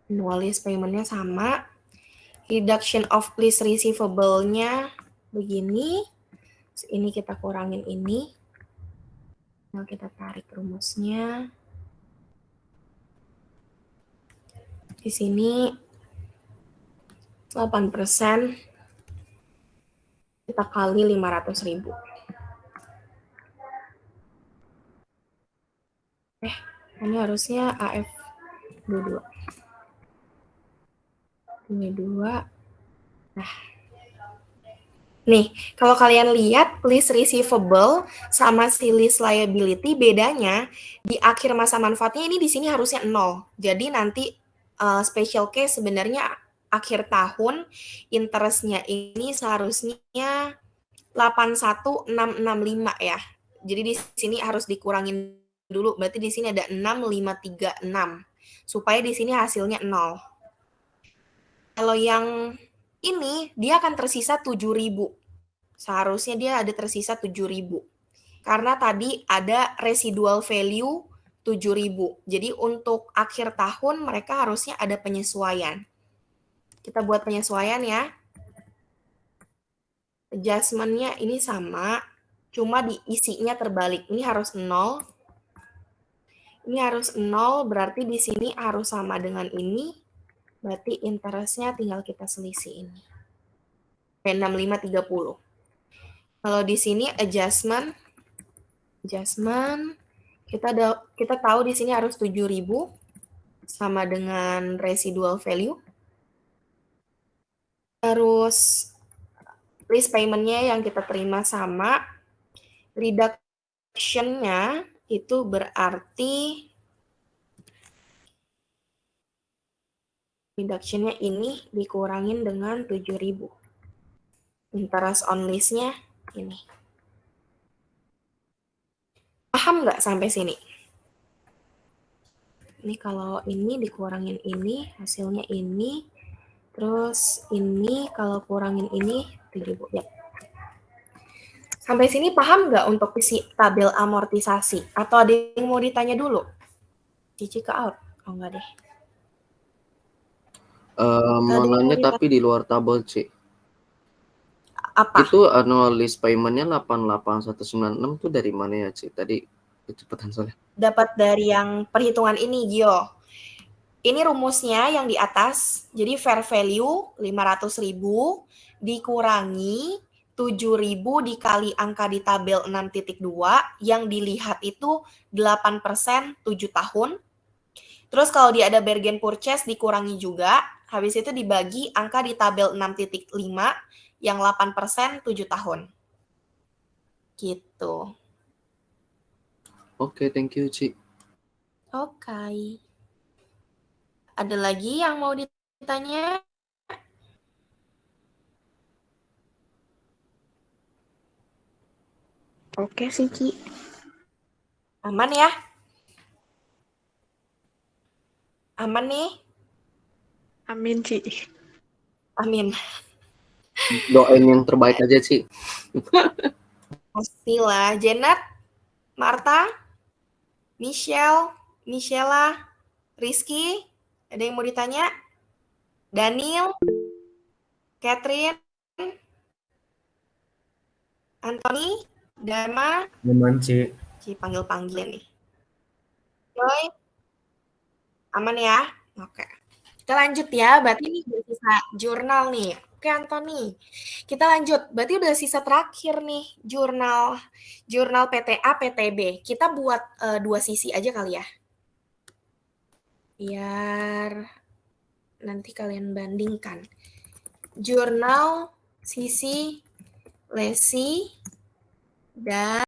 Annual lease payment-nya sama. Reduction of lease receivable-nya begini. Ini kita kurangin ini. Nah, kita tarik rumusnya. Di sini 8%. Kita kali 500.000. Ini harusnya AF 22. Ini 2. Nah. Nih, kalau kalian lihat lease receivable sama si lease liability bedanya di akhir masa manfaatnya ini di sini harusnya 0. Jadi nanti special case sebenarnya akhir tahun interest-nya ini seharusnya 81.665 ya. Jadi di sini harus dikurangin dulu, berarti di sini ada 6.536 supaya di sini hasilnya 0. Kalau yang ini dia akan tersisa 7.000. Seharusnya dia ada tersisa 7.000. Karena tadi ada residual value 7.000. Jadi untuk akhir tahun mereka harusnya ada penyesuaian. Kita buat penyesuaian ya. Adjustment-nya ini sama, cuma diisinya terbalik. Ini harus 0. Ini harus 0, berarti di sini harus sama dengan ini. Berarti interest-nya tinggal kita selisih ini. 6530. Kalau di sini adjustment kita tahu di sini harus 7.000 sama dengan residual value. Terus lease payment-nya yang kita terima sama, reduction-nya itu berarti reduction-nya ini dikurangin dengan 7.000. Interest on lease-nya ini. Paham nggak sampai sini? Ini kalau ini dikurangin ini, hasilnya ini. Terus ini kalau kurangin ini 7.000. Ya. Sampai sini paham nggak untuk isi tabel amortisasi? Atau ada yang mau ditanya dulu? Cici ke out? Oh enggak deh. Mau nanya tapi di luar tabel, Ci. Apa? Itu annual lease payment-nya 88196 tuh dari mana ya, Ci? Tadi kecepatan soalnya. Dapat dari yang perhitungan ini, Gio. Ini rumusnya yang di atas. Jadi fair value 500.000 dikurangi 7.000 dikali angka di tabel 6.2 yang dilihat itu 8% 7 tahun. Terus kalau dia ada bargain purchase dikurangi juga. Habis itu dibagi angka di tabel 6.5 yang 8% 7 tahun. Gitu. Oke, thank you, Ci. Oke. Ada lagi yang mau ditanya? Oke sih, Ci. Aman ya? Aman nih? Amin, Ci. Amin. Doain yang terbaik aja, Ci. Pastilah. Janet, Marta, Michelle, Michela, Rizky, ada yang mau ditanya? Daniel, Catherine, Anthony, Dharma, Aman, Ci. panggil-panggil nih. Joy, aman ya? Oke. Kita lanjut ya, berarti ini udah sisa jurnal nih. Oke, Anthony. Kita lanjut. Berarti udah sisa terakhir nih, jurnal PTA, PTB. Kita buat 2 sisi aja kali ya. Biar nanti kalian bandingkan. Jurnal sisi lesi dan